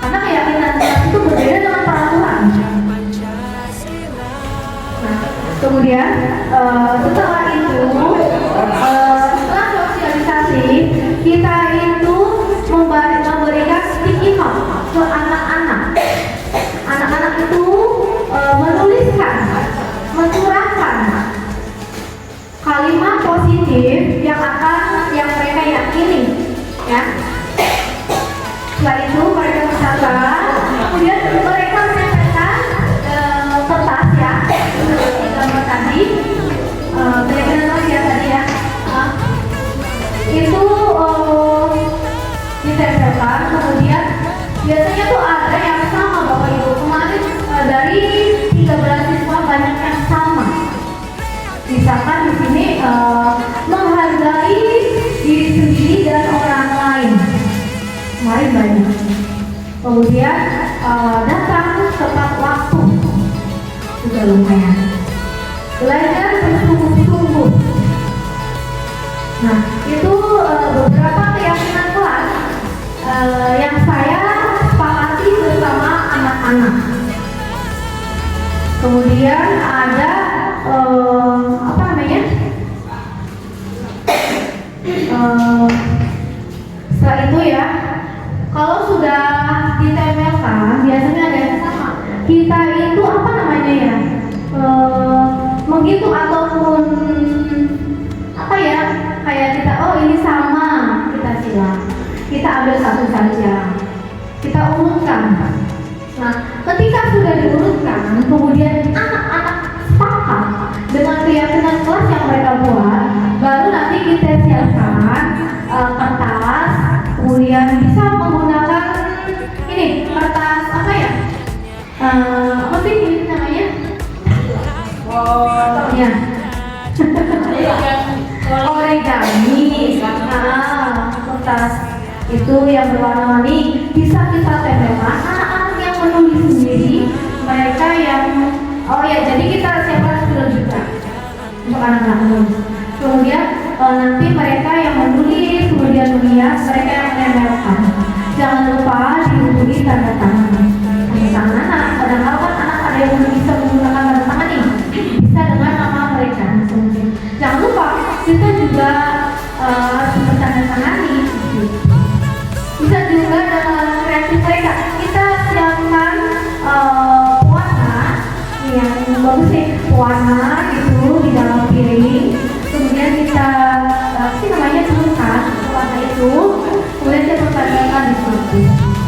[SPEAKER 2] Karena keyakinan kelas itu berbeda dengan peraturan. Nah, kemudian setelah itu setelah sosialisasi kita itu memberikan sticky note ke anak-anak. Anak-anak itu menuliskan, mencurahkan kalimat positif yang mereka yakini, ya. Setelah itu mereka mencatat, kemudian mereka menempelkan kertas ya, gambar tadi, keyakinan ya tadi ya, itu ditempelkan. Kemudian biasanya tuh ada yang sama Bapak Ibu. Kemarin dari 13 siswa banyak yang sama. Misalkan di sini menghargai diri sendiri dan orang lain. Kemarin banyak. Kemudian datang tepat waktu, juga lumayan. Belajar bersungguh-sungguh. Nah, itu beberapa keyakinan kelas yang saya sepakati bersama anak-anak. Kemudian ada apa namanya? Setelah itu ya, kalau sudah urutkan. Nah, ketika sudah diurutkan, kemudian anak-anak sepakat dengan keyakinan kelas yang mereka buat, baru nanti kita siapkan kertas, kemudian bisa menggunakan ini kertas apa ya? Apa sih ini namanya? Ya. Origami. Kertas itu yang berwarna-warni bisa kita tempelkan. Anak-anak yang menulis sendiri, mereka yang jadi kita siapkan skill juga untuk anak-anak menulis. Kemudian nanti mereka yang menulis, kemudian melihat, mereka yang menempelkan. Jangan lupa dihubungi tanda tangan. Tanda tangan, padahal kan anak ada yang belum bisa menggunakan tanda tangan nih, bisa dengan nama mereka. Jangan lupa kita juga harus bertanda tangani. Bisa juga dengan kreatif mereka. Kita siapkan warna yang bagus sih, warna itu di dalam piring. Kemudian kita namanya tuliskan warna itu. Kemudian kita pertanyakan di situ.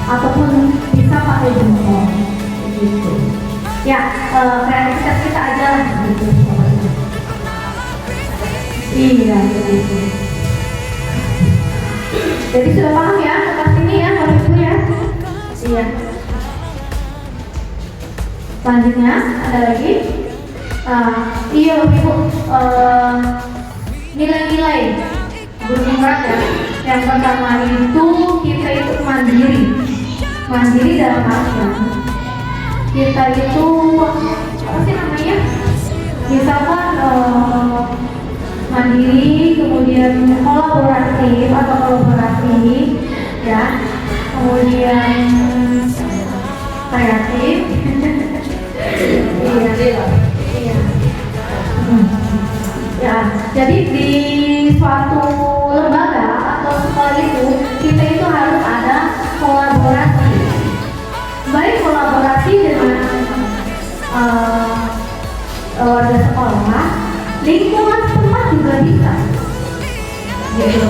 [SPEAKER 2] Ataupun bisa pakai jempol. Begitu. Ya, kreativitas kita aja lah gitu. Iya, begitu. Jadi sudah paham ya, kertas ini ya, kalau itu ya. Iya. Selanjutnya ada lagi. Iya ibu, nilai-nilai bergerak ya. Yang pertama itu kita itu mandiri dalam artian kita itu apa sih namanya? Misalkan mandiri, kemudian kolaboratif atau kolaboratif, ya, kemudian kreatif, iya. Ya, jadi di suatu lembaga atau sekolah itu kita itu harus ada kolaborasi, baik kolaborasi dengan warga sekolah, lingkungan setempat juga bisa. Gitu.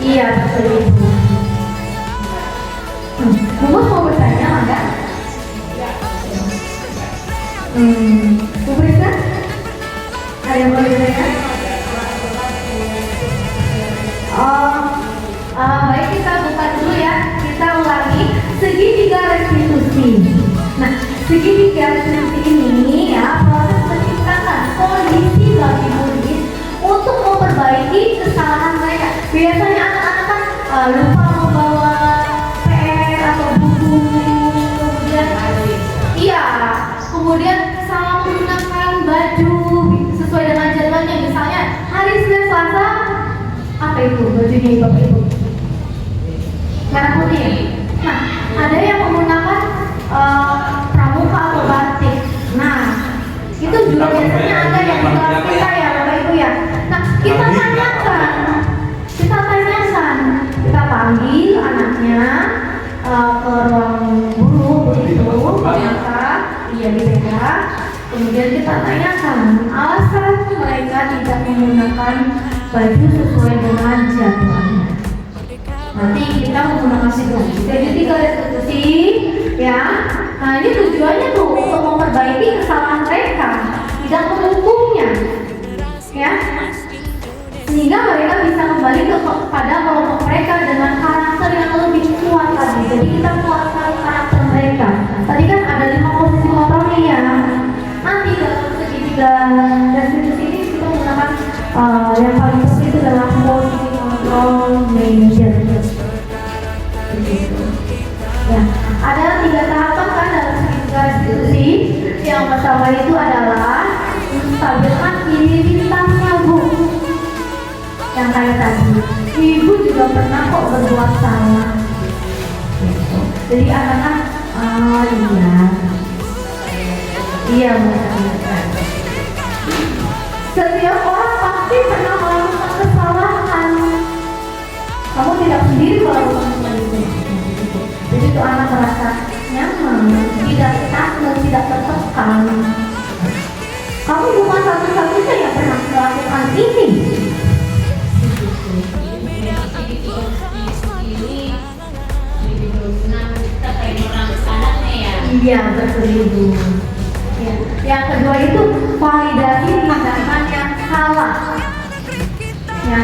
[SPEAKER 2] Iya, betul itu. Bu mau bertanya enggak? Bu Brisa? Ada yang mau bertanya? Baik, kita buka dulu ya. Kita ulangi segitiga restitusi. Nah, segitiga restitusi ini ya proses menciptakan kondisi bagi murid untuk memperbaiki kesalahan mereka. Biasanya anak-anak kan lupa membawa PR atau buku, kemudian salah menggunakan baju sesuai dengan jadwalnya. Misalnya hari Senin Selasa apa itu bajunya Bapak Ibu? Merah putih ya? Nah, ada yang menggunakan pramuka atau batik. Nah, itu juga biasanya ada yang di kelas kita ya Bapak Ibu ya. Nah, kita tanyakan, kita panggil anaknya ke ruang guru begitu, maka dia dipegang. Kemudian kita tanyakan alasan mereka tidak menggunakan baju sesuai dengan jadwalnya. Nanti kita menggunakan situasi. Jadi 3 restitusi, ya. Nah ini tujuannya tuh untuk memperbaiki kesalahan mereka, tidak menghukumnya, ya. Sehingga mereka bisa kembali kepada kelompok mereka dengan karakter yang lebih kuat tadi. Jadi kita kuatkan karakter mereka. Tadi kan ada 5 posisi motornya ya. Nanti dalam segitiga restitusi ini kita menggunakan yang paling penting itu adalah posisi kontrol manager. Begitu. Ya, ada 3 tahapan kan dalam segitiga restitusi. Yang pertama itu adalah menstabilkan identitasnya Bu. Yang kayak tadi, ibu juga pernah kok berbuat salah. Gitu. Jadi anak-anak, iya benar. Setiap orang pasti pernah melakukan kesalahan. Kamu tidak sendiri melakukan seperti itu. Jadi itu anak merasa nyaman, tidak takut, tidak tertekan. Kamu bukan satu-satunya yang pernah melakukan ini.
[SPEAKER 3] ini kita kayak orang anaknya ya.
[SPEAKER 2] Iya, betul Ibu. Ya. Yang kedua itu validasi tindakan yang salah. Ya,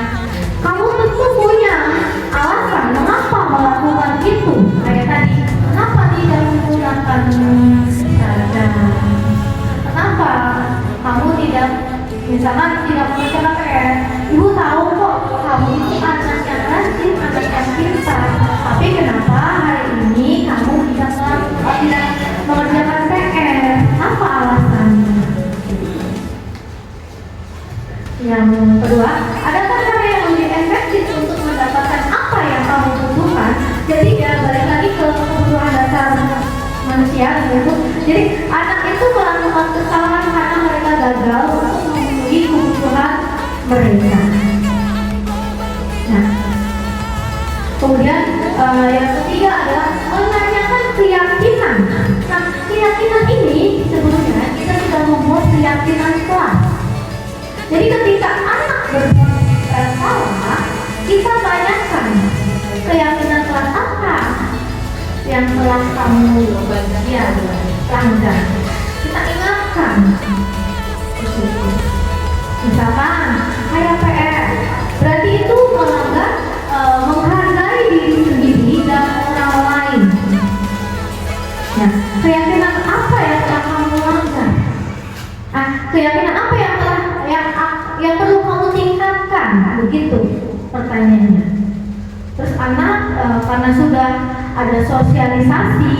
[SPEAKER 2] kamu tentu punya alasan mengapa melakukan itu. Kayak tadi, kenapa tidak menggunakan seragam? Kenapa kamu tidak, misalkan tidak mengerjakan PR? Ibu tahu kok kamu itu anak yang rajin, anak yang pintar. Tapi kenapa hari ini kamu tidak mengerjakan PR? Apa alasannya? Yang kedua, adakah cara yang lebih efektif untuk mendapatkan apa yang kamu butuhkan? Jadi ya balik lagi ke kebutuhan dasar manusia gitu. Jadi anak itu melakukan kesalahan karena mereka gagal untuk memenuhi kebutuhan mereka. Nah, kemudian yang ketiga adalah menanyakan keyakinan. Nah, keyakinan ini sebelumnya kita sudah membuat keyakinan kelas. Jadi ketika anak berbuat salah, kita tanyakan keyakinan kelas apa yang telah kamu langgar. Kita ingatkan. Misalkan kayak PR, berarti itu melanggar menghargai diri sendiri dan orang lain. Nah, keyakinan apa yang telah kamu langgar? Keyakinan apa yang perlu kamu tingkatkan? Begitu pertanyaannya. Terus anak karena sudah ada sosialisasi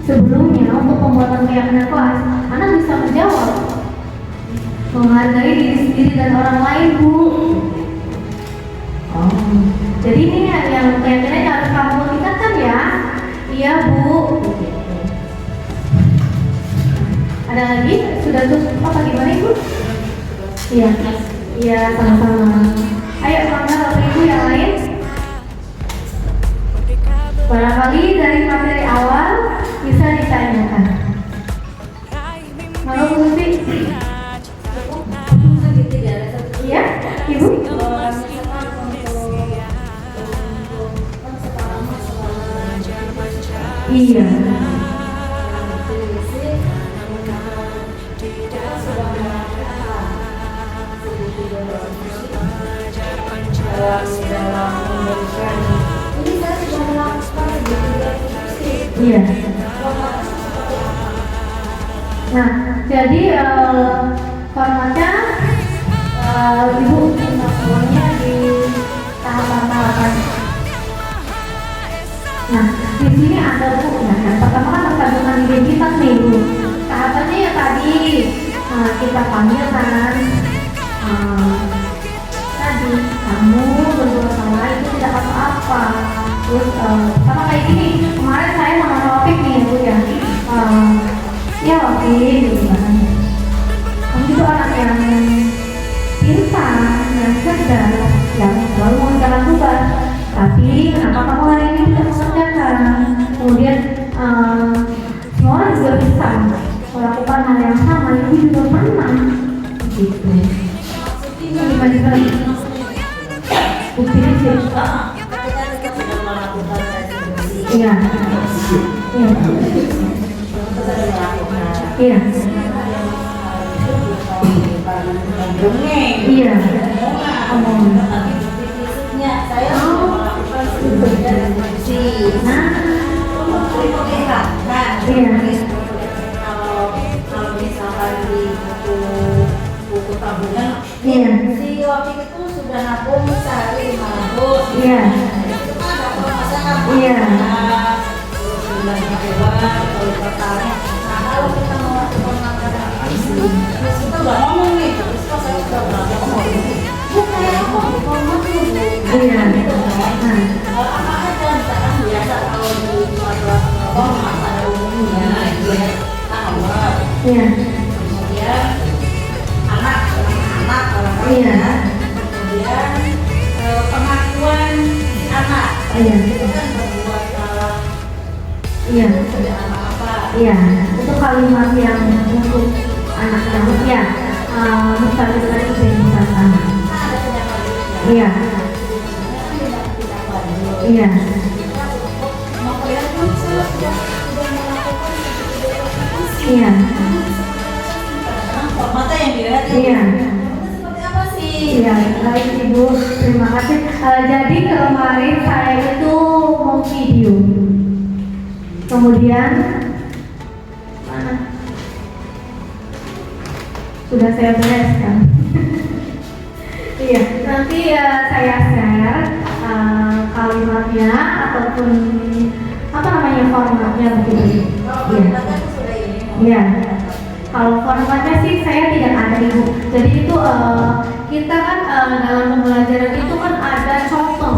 [SPEAKER 2] sebelumnya untuk pembuatan keyakinan kelas, anak bisa menjawab menghargai diri sendiri dan orang lain, Bu. Jadi ini yang keyakinan harus kamu tingkatkan ya. Iya, Bu. Ada lagi? Sudah tutup apa gimana Ibu? Iya, iya sama-sama. Ayo bangga Bapak Ibu yang lain. Barangkali dari materi awal bisa ditanyakan. Mana Bu Sri? Iya, Ibu? Iya.
[SPEAKER 3] Ini saya sudah melakukan
[SPEAKER 2] Iya. Nah, jadi formatnya Ibu minta semuanya di tahapan-tahapan. Nah, di sini ada Bu. Nah, yang pertama kan persadukan identitas nih Bu. Tahapannya ya tadi kita panggil kan. Tadi kamu berbuat salah itu tidak apa-apa. Terus sama kayak gini, kemarin saya sama Taufik nih Bu ya. Ya Taufik gitu kan. Kamu itu anak yang pintar, yang cerdas, yang selalu mengerjakan tugas. Tapi kenapa kamu hari ini tidak mengerjakan? Kemudian semua orang juga bisa melakukan hal yang sama. Ibu juga pernah. Gitu. Ini gimana? Buktinya sih. Iya. Iya. Iya. Iya.
[SPEAKER 3] saya melakukan si kalau misalkan di buku tabungan si waktu itu sudah nabung sehari 500.
[SPEAKER 2] Iya.
[SPEAKER 3] Itu kan ada pemasangan.
[SPEAKER 2] Iya.
[SPEAKER 3] Bulan kedua kalau pertama. Nah kalau kita mau lakukan makanan ini, kita udah ngomong nih. Terus saya sudah berapa ngomong. Bukan apa, ngomong tuh.
[SPEAKER 2] Iya.
[SPEAKER 3] Apa aja misalkan biasa kalau di suatu masalah umumnya dia awal.
[SPEAKER 2] Iya.
[SPEAKER 3] Kemudian anak orang
[SPEAKER 2] Iya.
[SPEAKER 3] kemudian pengakuan si anak.
[SPEAKER 2] Iya.
[SPEAKER 3] Itu kan berbuat salah.
[SPEAKER 2] Iya.
[SPEAKER 3] Tidak apa-apa.
[SPEAKER 2] Iya. Itu kalimat yang untuk anak yang ya mustahil itu identitas anak.
[SPEAKER 3] Ada tindakan
[SPEAKER 2] Iya. Iya.
[SPEAKER 3] mau kelihatan saya sudah melakukan video.
[SPEAKER 2] Iya.
[SPEAKER 3] Kadang-kadang formatnya yang dilihat itu
[SPEAKER 2] Iya.
[SPEAKER 3] seperti apa sih?
[SPEAKER 2] Iya, baik Ibu, terima kasih. Jadi kemarin saya itu mau video, kemudian mana? Sudah saya bereskan. Iya, nanti saya share kalimatnya ataupun apa namanya formatnya begitu.
[SPEAKER 3] Kalau
[SPEAKER 2] Iya.
[SPEAKER 3] formatnya itu sudah ini.
[SPEAKER 2] Iya. Kalau formatnya sih saya tidak ada Ibu. Jadi itu kita kan dalam pembelajaran itu kan ada contoh,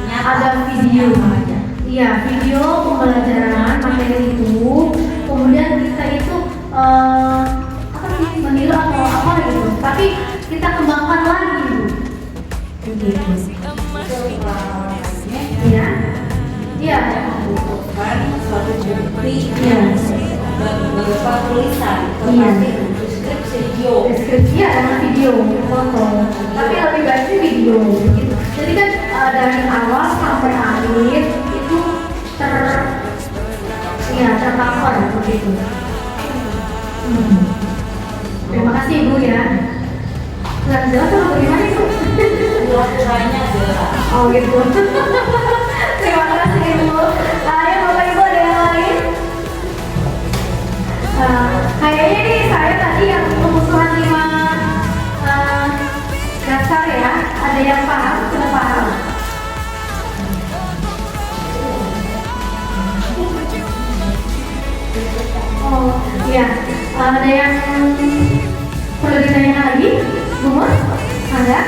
[SPEAKER 2] ada video. Iya, video pembelajaran materi itu. Kemudian kita itu apa sih meniru atau apa gitu. Tapi kita kembangkan lagi Ibu. Begitu. Iya. Iya.
[SPEAKER 3] Membutuhkan suatu bukti
[SPEAKER 2] Iya.
[SPEAKER 3] berupa tulisan,
[SPEAKER 2] Iya.
[SPEAKER 3] tetapi deskripsi video.
[SPEAKER 2] Deskripsi adalah video, foto. Tapi lebih baik sih video. Gitu. Jadi kan dari awal sampai akhir itu tercover begitu. Terima kasih Ibu ya. Kurang jelas atau bagaimana Ibu?
[SPEAKER 3] Pura-puranya jelas.
[SPEAKER 2] Oh gitu. Terima kasih Ibu. Ayo Bapak Ibu ada yang lain? Kayaknya nih saya tadi yang kebutuhan 5 dasar ya. Ada yang paham? Sudah paham? Oh iya. Ada yang perlu ditanya lagi? Bu Mus? Ada?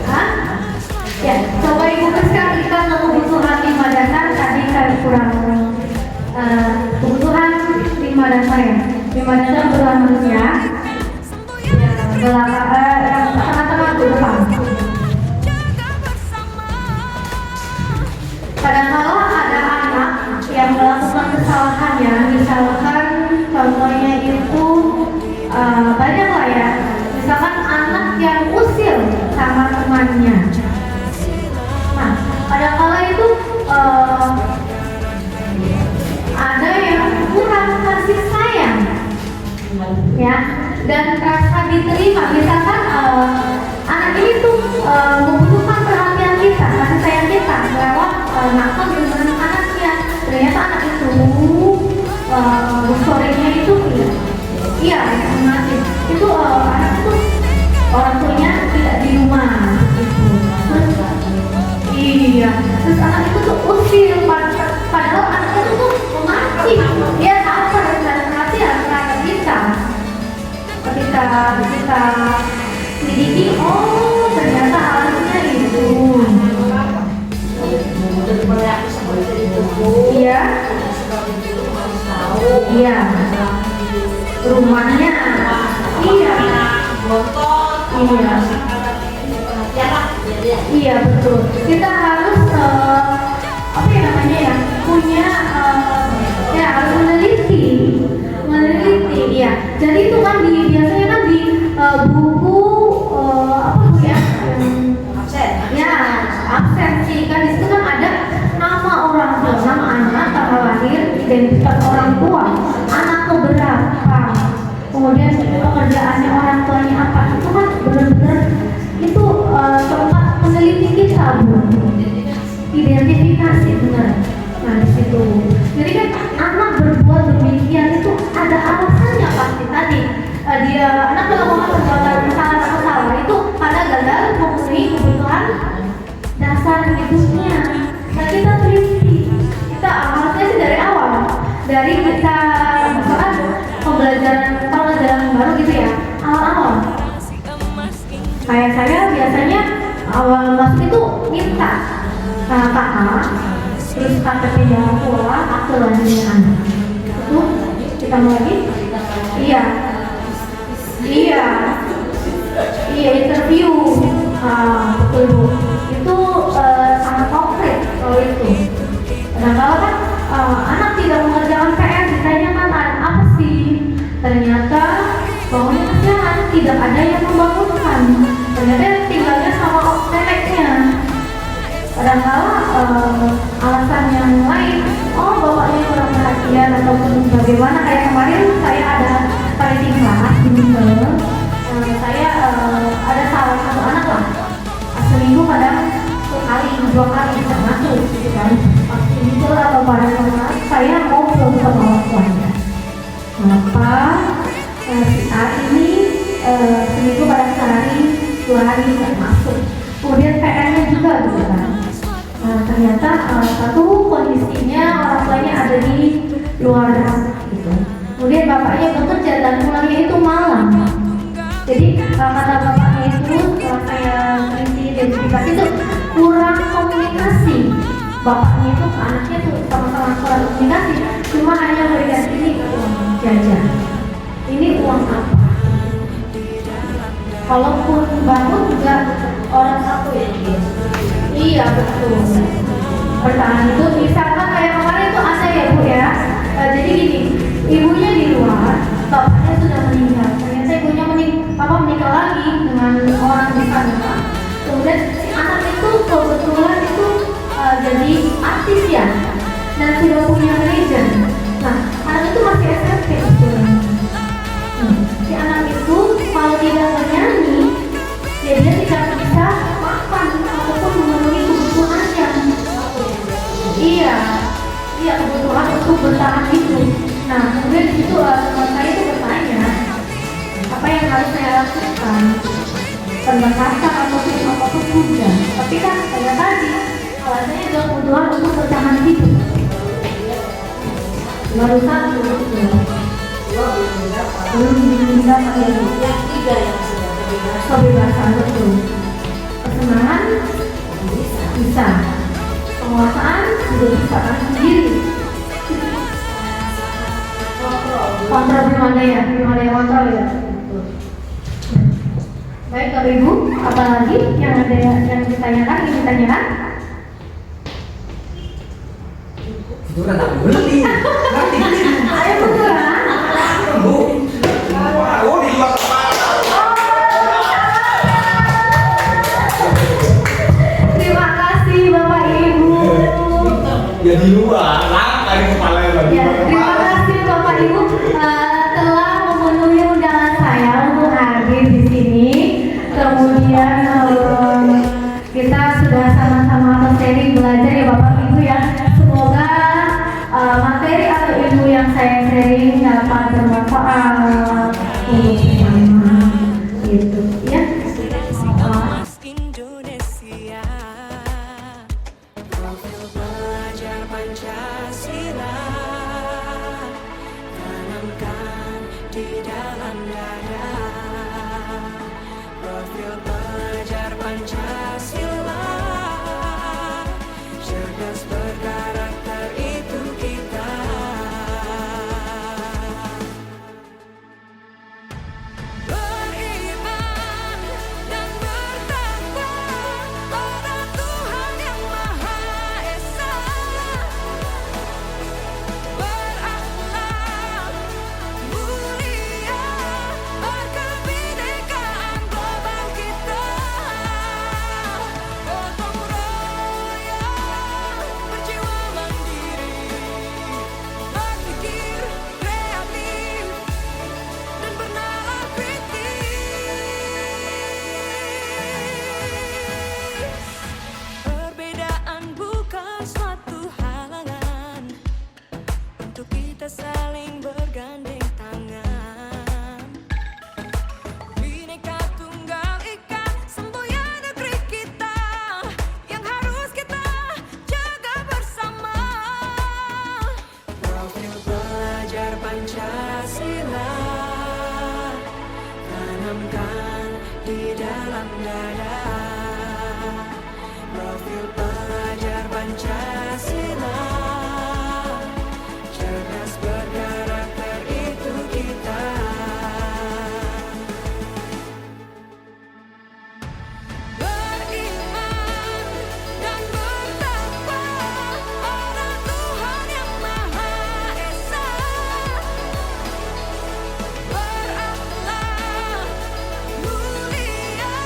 [SPEAKER 2] Hah? Ya, coba Ibu Rizka kita kebutuhan 5 dasar tadi saya kurang kebutuhan 5 dasar ya. 5 dasar kebutuhan manusia. Yang tengah-tengah itu depan. Kadang-kala ada anak yang melakukan kesalahan ya, misalkan contohnya itu banyak lah ya. Misalkan anak yang usil sama temannya. Nah, kadang-kala itu ada yang kurang kasih sayang, ya, dan rasa diterima. Misalkan anak ini tuh membutuhkan perhatian kita, kasih sayang kita lewat nakal dengan anaknya. Ternyata anak itu story-nya itu iya mati. Itu anak itu orang tuanya tidak di rumah gitu. Iya, terus anak itu tuh usil, padahal anak itu tuh memancing. Dia tahu pada perhatian terhadap kita. Ketika kita selidiki, oh ternyata alasannya itu. Iya. Iya. Rumahnya. Iya. Iya. Iya betul. Kita harus apa ya namanya ya, punya ya harus meneliti. Iya. Jadi itu kan biasanya kan di buku apa ya? Ya absensi kan di situ kan ada nama orang tua, nama anak, tanggal lahir, identitas orang tua, anak keberapa, kemudian pekerjaannya orang tuanya apa. Itu kan benar-benar itu tempat meneliti kita Bu, identifikasi benar. Nah di situ. Jadi kan anak berbuat demikian itu ada alasannya pasti tadi. Dia anak melakukan perbuatan salah atau salah itu karena gagal memenuhi kebutuhan dasar hidupnya. Nah kita teliti, kita harusnya sih dari awal, dari kita misalkan pembelajaran baru gitu ya, awal-awal. Kayak saya biasanya awal masuk itu minta kakak, terus KTP yang pulang, akte lahiran. Itu kita lagi, iya, interview, betul Bu. Itu sangat konkret kalau itu. Kadang-kala kan anak tidak mengerjakan PR, ditanyakan apa sih? Ternyata bangunnya kasihan, tidak ada yang membangunkan. kosan. Ternyata tinggalnya sama neneknya. Padahal alasan yang lain, oh bapaknya kurang perhatian ataupun bagaimana, kayak kemarin saya ada parenting class di Bimbel. Saya ada salah satu anak lah, seminggu kadang sekali, 2 kali bisa masuk gitu kan. Pas Bimbel atau pada kelas saya ngobrol sama orang tuanya. Kenapa saat ini seminggu pada sehari 2 hari nggak masuk. Kemudian PR-nya juga gitu kan. Ternyata satu kondisinya orang tuanya ada di luar gitu. Kemudian bapaknya bekerja dan pulangnya itu malam. Jadi kata bapaknya itu setelah saya teliti identifikasi itu kurang komunikasi. Bapaknya itu ke anaknya tuh sama-sama kurang komunikasi, cuma hanya berikan ini uang jajan. Ini uang apa? Kalaupun bangun juga orang satu ya. Iya betul. Bertahan itu misalkan kayak kemarin itu ada ya Bu ya. Jadi gini, ibunya di luar, bapaknya sudah meninggal. Ternyata ibunya menikah lagi dengan orang di sana. Kemudian si anak itu kebetulan itu jadi artis ya, dan sudah punya manajer. Nah, anak itu masih SMP kebetulan. Si anak itu kalau tidak menyanyi, ya dia tidak bisa makan ataupun memenuhi kebutuhannya. Iya, kebutuhan untuk bertahan itu. Nah, kemudian di situ teman saya itu bertanya, apa yang harus saya lakukan? Pendekatan ataupun apapun juga. Tapi kan saya tadi alasannya adalah kebutuhan untuk bertahan hidup. Baru satu, belum dapat yang
[SPEAKER 3] 3 yang sudah
[SPEAKER 2] kebebasan betul. Kesenangan bisa, penguasaan juga bisa kan sendiri. Kontrol belum ada ya kontrol ya. Baik Bapak Ibu, apa lagi yang ada yang ditanyakan?
[SPEAKER 4] Itu kan tak beli. Ngerti?
[SPEAKER 2] Ayo betulan.
[SPEAKER 4] Bu. Wow, di luar kepala.
[SPEAKER 2] Terima kasih Bapak Ibu.
[SPEAKER 4] Ya di luar, lah kali kepala lagi.
[SPEAKER 2] Ya, terima kasih Bapak Ibu telah memenuhi undangan saya untuk hadir di sini. Kemudian kita sudah sama-sama sharing belajar ya Bapak Ibu ya. Semoga materi atau ilmu yang saya sharing dapat bermanfaat untuk bersama gitu ya.
[SPEAKER 1] Emas Indonesia, profil pelajar Pancasila, tanamkan di dalam dada. Profil pelajar Pancasila, cerdas berkarakter itu kita. Beriman dan bertakwa pada Tuhan yang Maha Esa, berakhlak mulia, berkebinekaan global kita, gotong royong, berjiwa mandiri, berpikir kreatif dan bernalar kritis. Perbedaan bukan suatu halangan untuk kita saling bergandeng tangan. Bhinneka Tunggal Ika, semboyan negeri kita yang harus kita jaga bersama. Profil pelajar Pancasila, tanamkan di dalam dada. Profil pelajar Pancasila, cerdas berkarakter itu kita. Beriman dan bertakwa pada Tuhan yang Maha Esa, berakhlak mulia,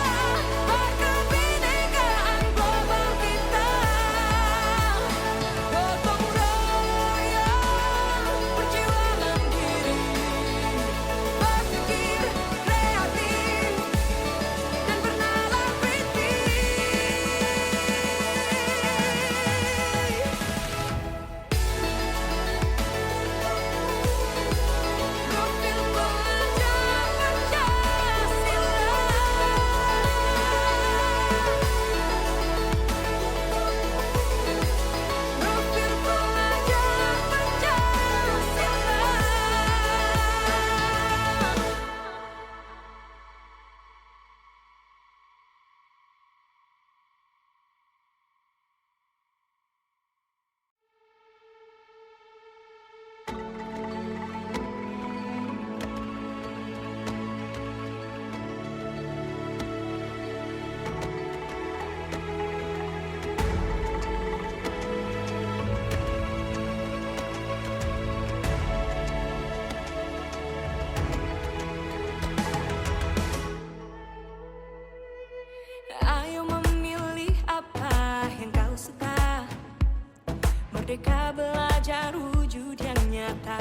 [SPEAKER 1] Merdeka belajar wujud yang nyata.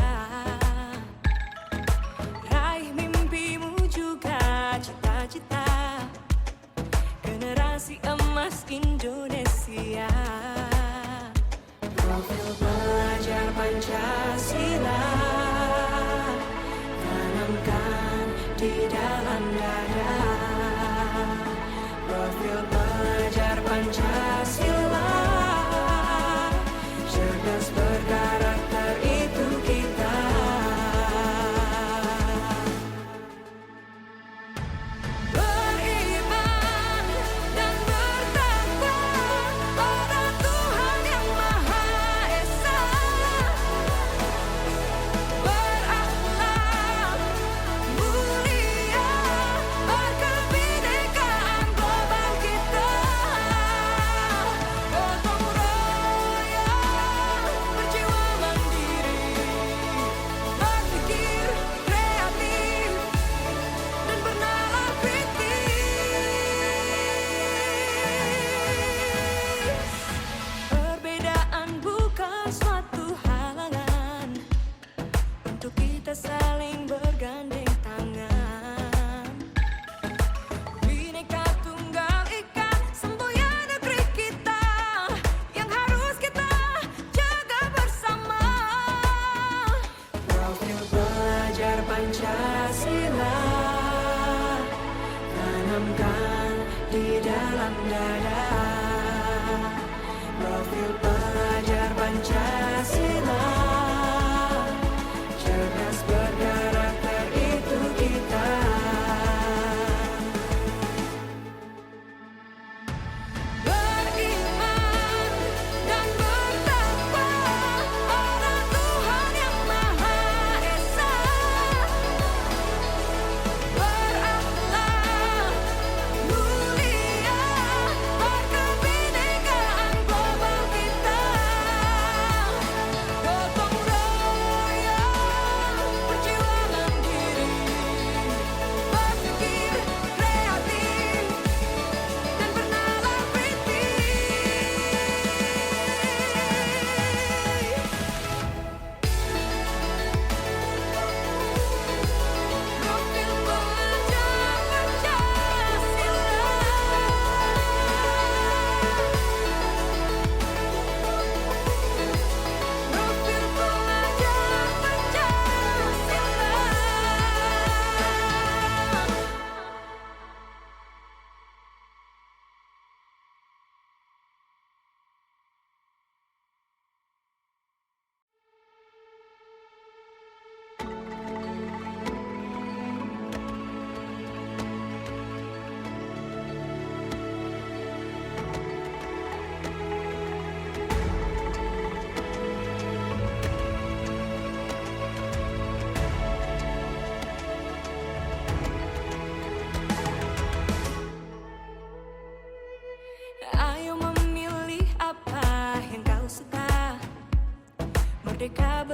[SPEAKER 1] Raih mimpimu juga cita-cita. Generasi emas Indonesia. Profil pelajar Pancasila tanamkan di dalam dada. Profil pelajar Pancasila, cerdas berkarakter itu kita. Beriman dan bertakwa pada Tuhan yang Maha Esa. Berakhlak mulia, berkebinekaan global kita. Gotong royong, berjiwa mandiri, berpikir kreatif dan bernalar kritis. Perbedaan bukan suatu halangan untuk kita saling bergandeng tangan. Bhinneka Tunggal Ika, semboyan negeri kita yang harus kita jaga bersama. Profil pelajar Pancasila tanamkan di dalam dada. Profil pelajar Pancasila, cerdas berkarakter itu kita. Beriman dan bertakwa pada Tuhan yang Maha Esa. Berakhlak mulia, berkebinekaan global kita. Gotong royong, berjiwa mandiri, berpikir kreatif dan bernalar Ayo memilih apa yang kau suka. Merdeka